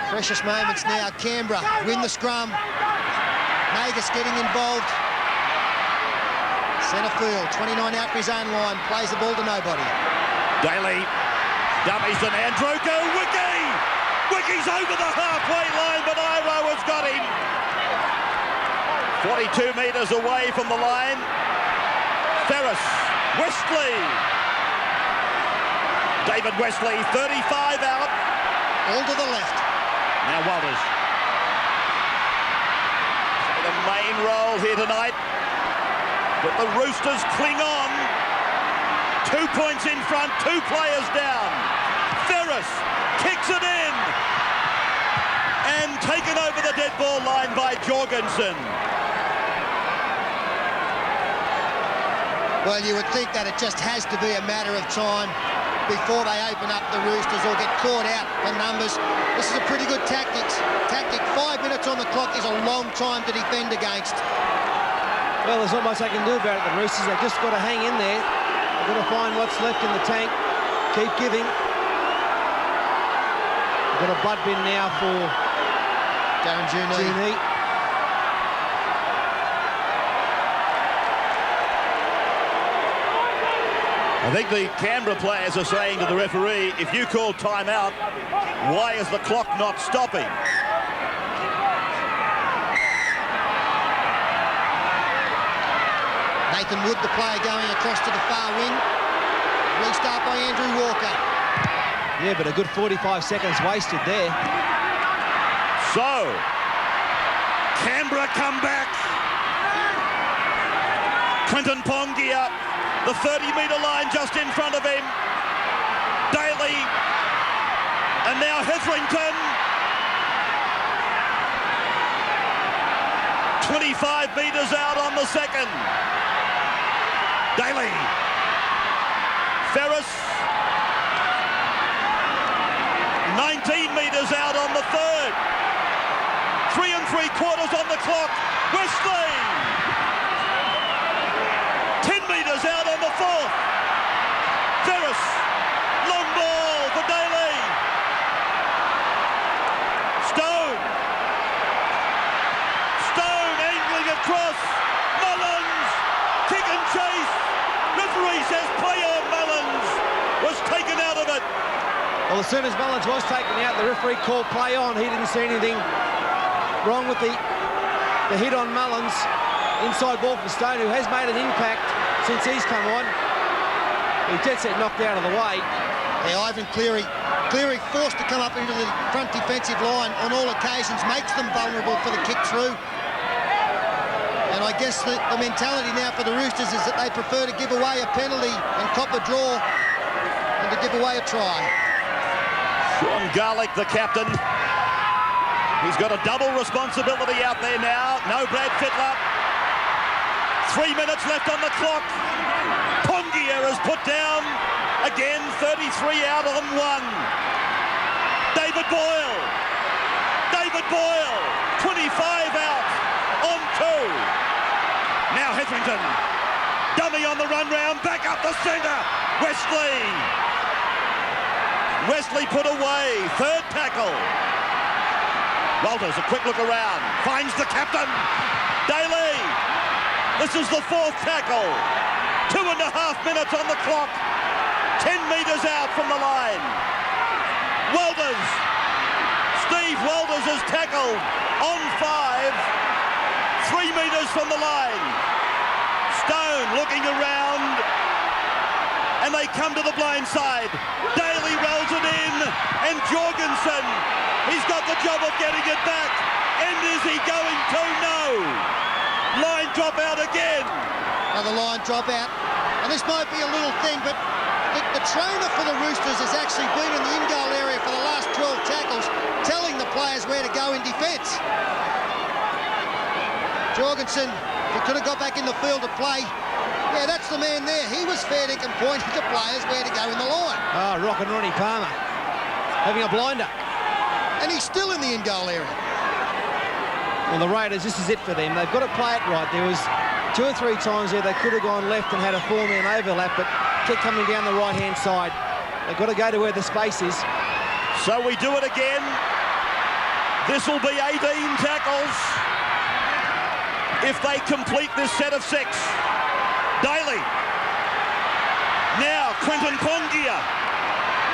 Precious moments now. Canberra win the scrum. Nagus getting involved. Centre field, 29 out for his own line. Plays the ball to nobody. Daly dummies to Androko. Wiki! Wiki's over the halfway line, but Iro has got him. 42 metres away from the line. Ferris. Wesley. David Wesley, 35 out. All to the left. Now Walters. So the main role here tonight. But the Roosters cling on. 2 points in front, 2 players down. Ferris kicks it in. And taken over the dead ball line by Jorgensen. Well, you would think that it just has to be a matter of time before they open up the Roosters or get caught out for numbers. This is a pretty good tactic. 5 minutes on the clock is a long time to defend against. Well, there's not much they can do about it, the Roosters. They've just got to hang in there. They've got to find what's left in the tank. Keep giving. They've got a blood bin now for Darren Juni. I think the Canberra players are saying to the referee, if you call timeout, why is the clock not stopping? Nathan Wood, the player, going across to the far wing. Restart by Andrew Walker. Yeah, but a good 45 seconds wasted there. So, Canberra come back. Quinton Pongia, the 30-metre line just in front of him. Daly, and now Hetherington. 25 metres out on the second. Daly. Ferris. 19 metres out on the third. 3 3/4 on the clock. Wesley. 10 metres out on the fourth. Ferris. Long ball for Daly. Stone. Stone angling across. Mullins. Kick and chase. Referee says play on. Mullins was taken out of it. Well, as soon as Mullins was taken out, the referee called play on. He didn't see anything wrong with the hit on Mullins. Inside ball for Stone, who has made an impact since he's come on. He's dead set knocked out of the way. Yeah, Ivan Cleary forced to come up into the front defensive line on all occasions, makes them vulnerable for the kick through. And I guess the mentality now for the Roosters is that they prefer to give away a penalty and cop a draw than to give away a try. Sean Garlick, the captain. He's got a double responsibility out there now. No Brad Fittler. 3 minutes left on the clock. Pongia is put down. Again, 33 out on 1. David Boyle. 25 out on 2. Now Hetherington. Dummy on the run round. Back up the centre. Wesley put away. Third tackle. Walters, a quick look around. Finds the captain. Daly. This is the fourth tackle. 2.5 minutes on the clock. 10 metres out from the line. Walters. Steve Walters is tackled on 5. 3 metres from the line. Stone looking around. And they come to the blind side. Daly rolls it in. And Jorgensen. He's got the job of getting it back. And is he going to? No. Line drop out again. Another line drop out. And this might be a little thing, but the trainer for the Roosters has actually been in the in-goal area for the last 12 tackles, telling the players where to go in defence. Jorgensen, he could have got back in the field to play. Yeah, that's the man there. He was fair dinkum pointing to players where to go in the line. Ah, Rock and Ronnie Palmer having a blinder. And he's still in the in-goal area. Well, the Raiders, this is it for them. They've got to play it right. There was 2 or 3 times there they could have gone left and had a 4-man overlap, but kept coming down the right-hand side. They've got to go to where the space is. So we do it again. This will be 18 tackles if they complete this set of 6. Daly. Now Quinton Pongia.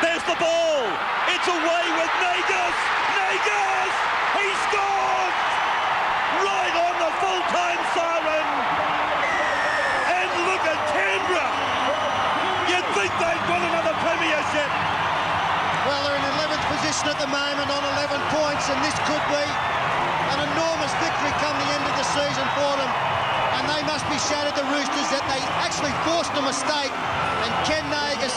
There's the ball. It's away with Nagas. He scored! Right on the full-time siren. And look at Canberra. You'd think they'd won another premiership. Well, they're in 11th position at the moment on 11 points. Nagus, and this could be an enormous victory come the end of the season for them. And they must be shattered, the Roosters, that they actually forced a mistake. And Ken Nagus,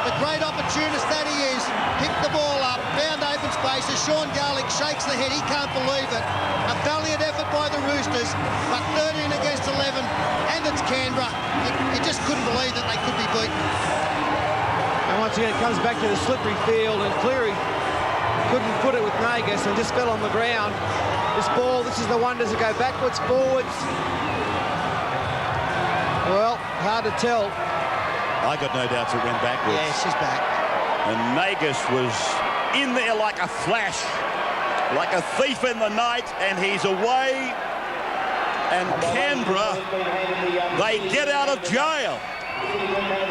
the great opportunist that he is, picked the ball up, found open spaces. Sean Garlick shakes the head, he can't believe it. A valiant effort by the Roosters, but 13 against 11, and it's Canberra. You just couldn't believe that they could be beaten. And once again, it comes back to the slippery field, and Cleary couldn't put it with Nagus and just fell on the ground. This ball, this is the one, does it go backwards, forwards? Well, hard to tell. I got no doubts it went backwards. Yeah, she's back. And Nagus was in there like a flash, like a thief in the night, and he's away. And Canberra, they get out of jail.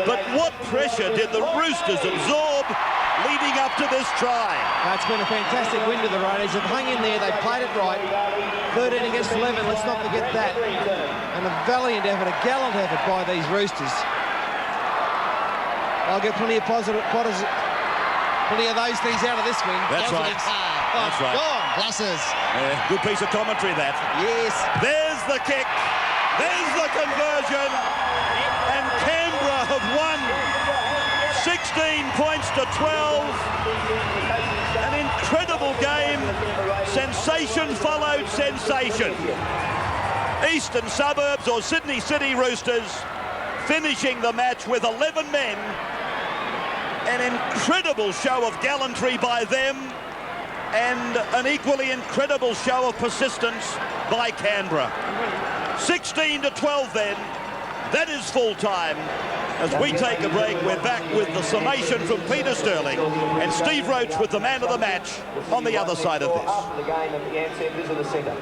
But what pressure did the Roosters absorb leading up to this try? It's been a fantastic win to the Raiders. They've hung in there, they've played it right. 13 against 11, let's not forget that. And a valiant effort, a gallant effort by these Roosters. I'll get plenty of plenty of those things out of this win. That's right. That's right. Pluses. Good piece of commentary, that. Yes. There's the kick. There's the conversion. And Canberra have won 16 points to 12. An incredible game. Sensation followed sensation. Eastern Suburbs or Sydney City Roosters finishing the match with 11 men. An incredible show of gallantry by them, and an equally incredible show of persistence by Canberra. 16 to 12 then. That is full time. As we take a break, we're back with the summation from Peter Sterling and Steve Roach with the man of the match on the other side of this. The game at the Ansett Visitor Centre.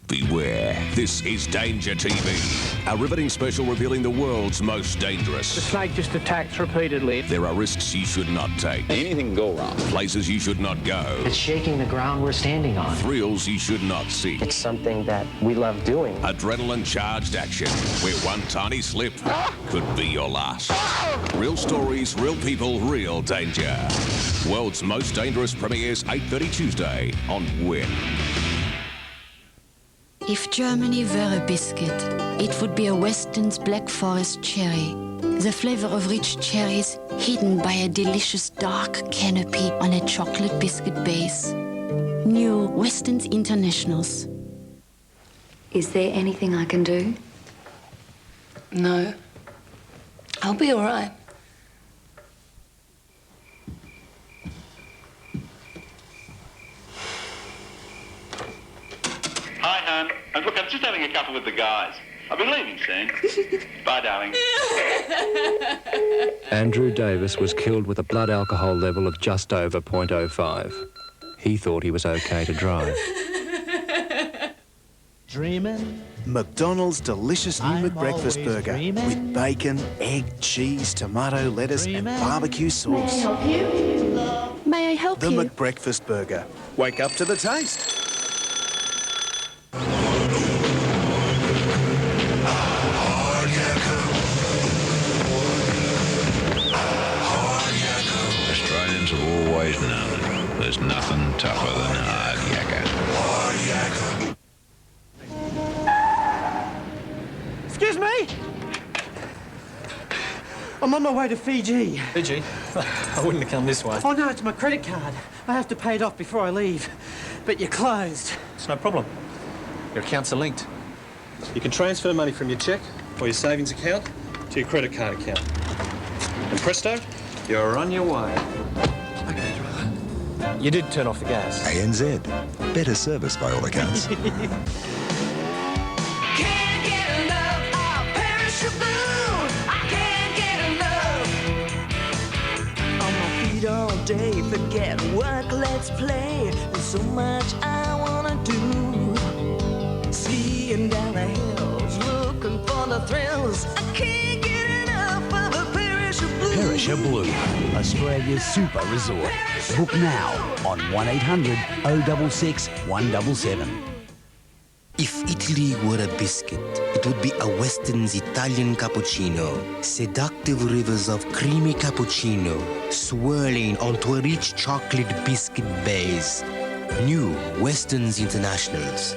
Beware, this is Danger TV, a riveting special revealing the world's most dangerous. The snake just attacks repeatedly. There are risks you should not take. Anything can go wrong. Places you should not go. It's shaking the ground we're standing on. Thrills you should not seek. It's something that we love doing. Adrenaline-charged action, where one tiny slip could be your last. Real stories, real people, real danger. World's most dangerous premieres 8:30 Tuesday on Win. If Germany were a biscuit, it would be a Weston's Black Forest cherry. The flavor of rich cherries hidden by a delicious dark canopy on a chocolate biscuit base. New Weston's Internationals. Is there anything I can do? No. I'll be all right. Hi, hon. And look, I'm just having a couple with the guys. I'll be leaving soon. Bye, darling. Andrew Davis was killed with a blood alcohol level of just over 0.05. He thought he was okay to drive. Dreaming? McDonald's delicious new McBreakfast burger with bacon, egg, cheese, tomato, lettuce and barbecue sauce. May I help you? May I help the you? The McBreakfast burger. Wake up to the taste. Australians have always known there's nothing tougher than hard yakka. Excuse me? I'm on my way to Fiji. Fiji? I wouldn't have come this way. Oh, no, it's my credit card. I have to pay it off before I leave. But you're closed. It's no problem. Your accounts are linked. You can transfer money from your cheque or your savings account to your credit card account. And presto, you're on your way. Okay, brother. You did turn off the gas. ANZ. Better service by all accounts. All day, forget work, let's play. There's so much I wanna do. Skiing down the hills, looking for the thrills. I can't get enough of a Perisher Blue. Perisher Blue, Australia's super resort. Book now on 1800 066 177. If Italy were a biscuit, it would be a Weston's Italian cappuccino. Seductive rivers of creamy cappuccino swirling onto a rich chocolate biscuit base. New Weston's Internationals.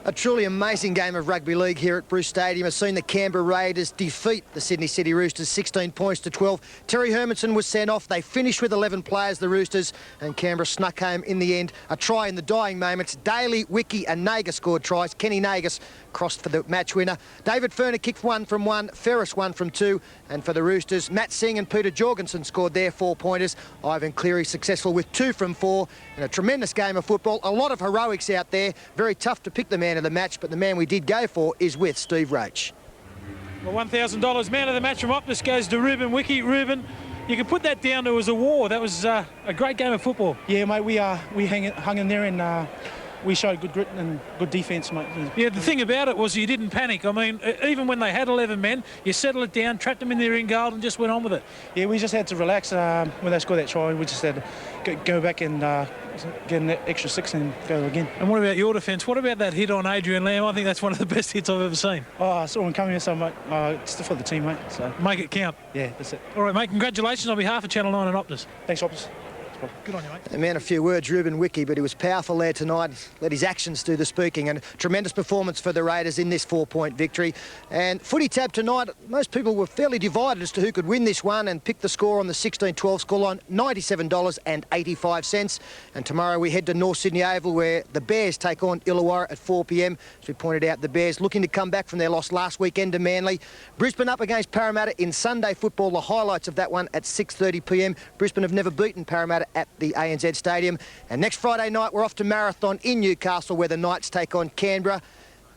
A truly amazing game of rugby league here at Bruce Stadium has seen the Canberra Raiders defeat the Sydney City Roosters 16 points to 12. Terry Hermanson was sent off. They finished with 11 players, the Roosters, and Canberra snuck home in the end. A try in the dying moments. Daly, Wiki and Nager scored tries. Kenny Nagus crossed for the match winner. David Ferner kicked 1 from 1. Ferris 1 from 2. And for the Roosters, Matt Singh and Peter Jorgensen scored their 4-pointers. Ivan Cleary successful with 2 from 4. And a tremendous game of football. A lot of heroics out there. Very tough to pick the man of the match, but the man we did go for is with Steve Roach. Well, $1,000 man of the match from Optus goes to Ruben Wiki. Ruben, you can put that down to as a war. That was a great game of football. Yeah, mate, we hung in there and we showed good grit and good defence, mate. Yeah, the thing about it was you didn't panic. I mean, even when they had 11 men, you settled it down, trapped them in their in goal and just went on with it. Yeah, we just had to relax when they scored that try. We just had to go back and get an extra 6 and go again. And what about your defence? What about that hit on Adrian Lamb? I think that's one of the best hits I've ever seen. Oh, I saw him coming here, so, mate, it's for the team, mate. So. Make it count. Yeah, that's it. All right, mate, congratulations on behalf of Channel 9 and Optus. Thanks, Optus. Good on you, mate. A man, a few words, Ruben Wiki, but he was powerful there tonight. Let his actions do the speaking, and a tremendous performance for the Raiders in this 4-point victory. And footy tab tonight, most people were fairly divided as to who could win this one and pick the score on the 16-12 scoreline, $97.85. And tomorrow we head to North Sydney Oval where the Bears take on Illawarra at 4 p.m. As we pointed out, the Bears looking to come back from their loss last weekend to Manly. Brisbane up against Parramatta in Sunday football. The highlights of that one at 6:30 p.m. Brisbane have never beaten Parramatta at the ANZ Stadium. And next Friday night, we're off to Marathon in Newcastle where the Knights take on Canberra.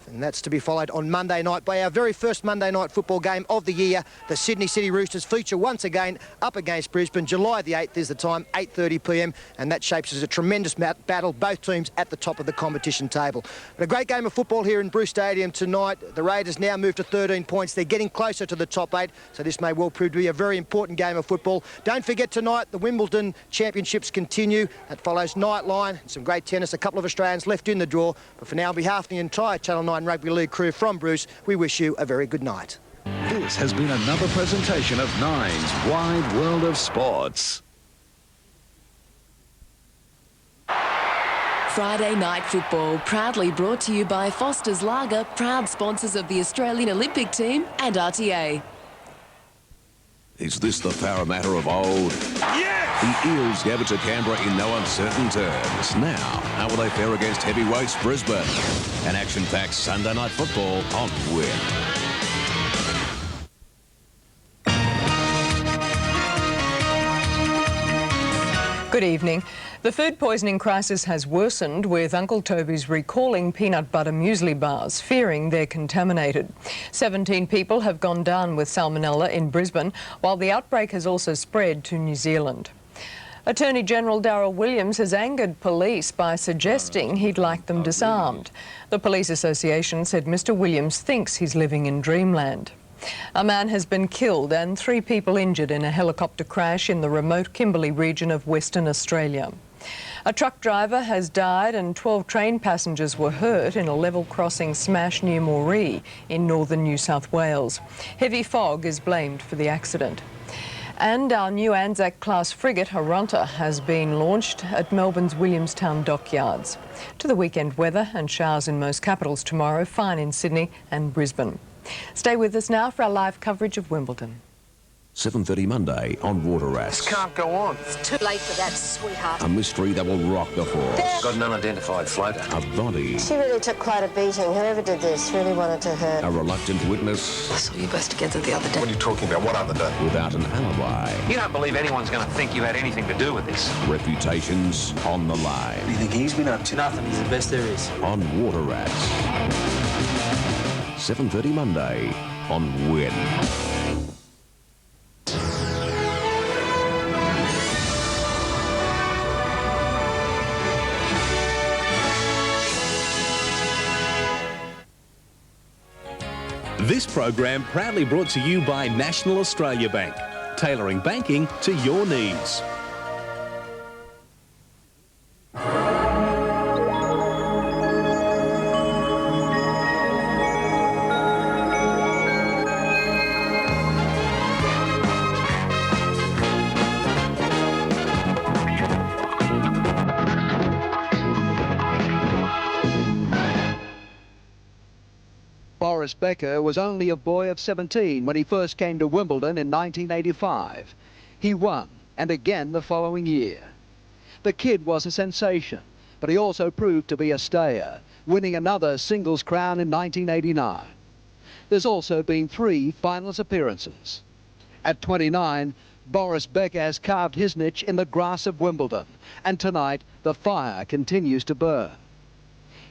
And that's to be followed on Monday night by our very first Monday night football game of the year. The Sydney City Roosters feature once again up against Brisbane. July the 8th is the time, 8:30 p.m. And that shapes as a tremendous battle, both teams at the top of the competition table. But a great game of football here in Bruce Stadium tonight. The Raiders now move to 13 points. They're getting closer to the top 8, so this may well prove to be a very important game of football. Don't forget tonight, the Wimbledon Championships continue. That follows Nightline, some great tennis, a couple of Australians left in the draw. But for now, on behalf of the entire Channel 9 Rugby League crew from Bruce, we wish you a very good night. This has been another presentation of Nine's Wide World of Sports. Friday Night Football, proudly brought to you by Foster's Lager, proud sponsors of the Australian Olympic team and RTA. Is this the Parramatta of old? Yes! The Eels gave it to Canberra in no uncertain terms. Now, how will they fare against heavyweights Brisbane? An action-packed Sunday night football on Win. Good evening. The food poisoning crisis has worsened, with Uncle Toby's recalling peanut butter muesli bars, fearing they're contaminated. 17 people have gone down with salmonella in Brisbane, while the outbreak has also spread to New Zealand. Attorney General Darryl Williams has angered police by suggesting he'd like them disarmed. The Police Association said Mr. Williams thinks he's living in dreamland. A man has been killed and 3 people injured in a helicopter crash in the remote Kimberley region of Western Australia. A truck driver has died and 12 train passengers were hurt in a level crossing smash near Moree in northern New South Wales. Heavy fog is blamed for the accident. And our new Anzac-class frigate, Arunta, has been launched at Melbourne's Williamstown dockyards. To the weekend weather and showers in most capitals tomorrow, fine in Sydney and Brisbane. Stay with us now for our live coverage of Wimbledon. 7:30 Monday on Water Rats. This can't go on. It's too late for that, sweetheart. A mystery that will rock the force. Got an unidentified floater. A body. She really took quite a beating. Whoever did this really wanted to hurt. A reluctant witness. I saw you both together the other day. What are you talking about? What other day? Without an alibi. You don't believe anyone's going to think you had anything to do with this. Reputations on the line. What do you think he's been up to? Nothing. He's the best there is. On Water Rats. 7:30 Monday on Win. This program proudly brought to you by National Australia Bank, tailoring banking to your needs. Boris Becker was only a boy of 17 when he first came to Wimbledon in 1985. He won, and again the following year. The kid was a sensation, but he also proved to be a stayer, winning another singles crown in 1989. There's also been 3 finals appearances. At 29, Boris Becker has carved his niche in the grass of Wimbledon, and tonight the fire continues to burn.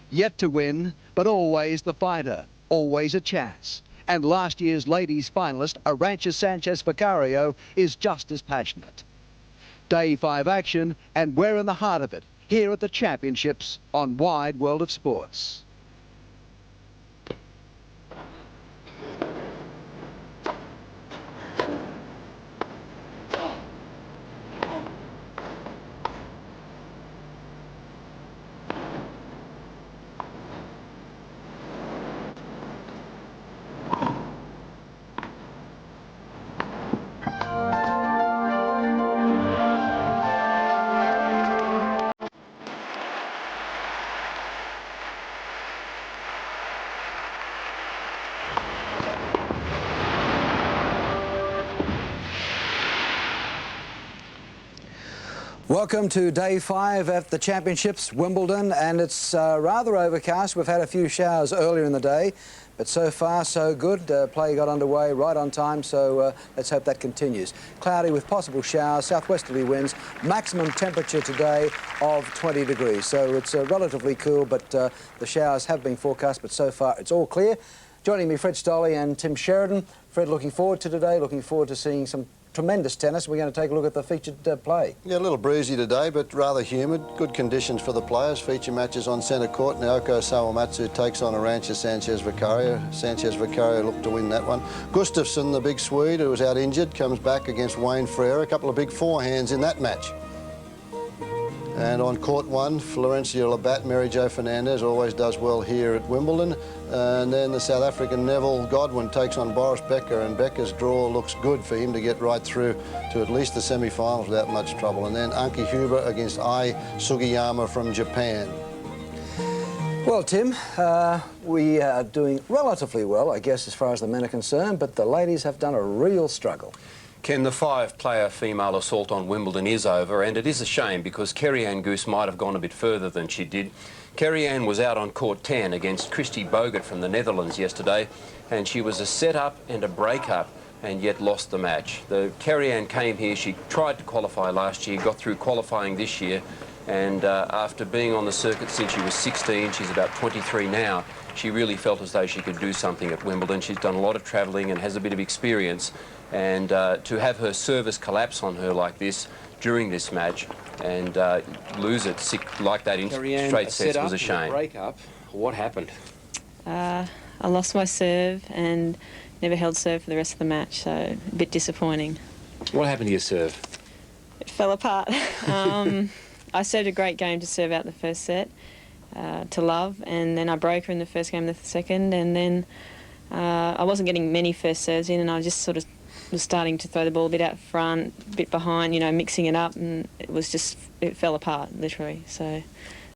Yet to win, but always the fighter, always a chance. And last year's ladies finalist, Arantxa Sanchez Vicario, is just as passionate. Day 5 action, and we're in the heart of it, here at the Championships on Wide World of Sports. Welcome to day 5 at the Championships, Wimbledon, and it's rather overcast. We've had a few showers earlier in the day, but so far so good. Play got underway right on time, so let's hope that continues. Cloudy with possible showers, southwesterly winds, maximum temperature today of 20 degrees. So it's relatively cool, but the showers have been forecast, but so far it's all clear. Joining me, Fred Stolle and Tim Sheridan. Fred, looking forward to today, looking forward to seeing some tremendous tennis. We're going to take a look at the featured play. Yeah, a little breezy today, but rather humid. Good conditions for the players. Feature matches on centre court. Naoko Sawamatsu takes on Arantxa Sanchez Vicario. Sanchez Vicario looked to win that one. Gustafsson, the big Swede who was out injured, comes back against Wayne Frere. A couple of big forehands in that match. And on court 1, Florencia Labatt, Mary Jo Fernandez always does well here at Wimbledon. And then the South African Neville Godwin takes on Boris Becker, and Becker's draw looks good for him to get right through to at least the semi-finals without much trouble. And then Anki Huber against Ai Sugiyama from Japan. Well, Tim, we are doing relatively well, I guess, as far as the men are concerned, but the ladies have done a real struggle. Ken, the 5-player female assault on Wimbledon is over, and it is a shame because Kerry-Anne Goose might have gone a bit further than she did. Kerry-Anne was out on court 10 against Christy Bogut from the Netherlands yesterday, and she was a set-up and a break-up and yet lost the match. Kerry-Anne came here, she tried to qualify last year, got through qualifying this year, and after being on the circuit since she was 16, she's about 23 now, she really felt as though she could do something at Wimbledon. She's done a lot of travelling and has a bit of experience, and to have her service collapse on her like this during this match and lose it like that in straight sets was a shame. Break-up. What happened? I lost my serve and never held serve for the rest of the match, so a bit disappointing. What happened to your serve? It fell apart. I served a great game to serve out the first set to Love, and then I broke her in the first game, the second, and then I wasn't getting many first serves in, and I just sort of was starting to throw the ball a bit out front, a bit behind, you know, mixing it up, and it fell apart, literally. So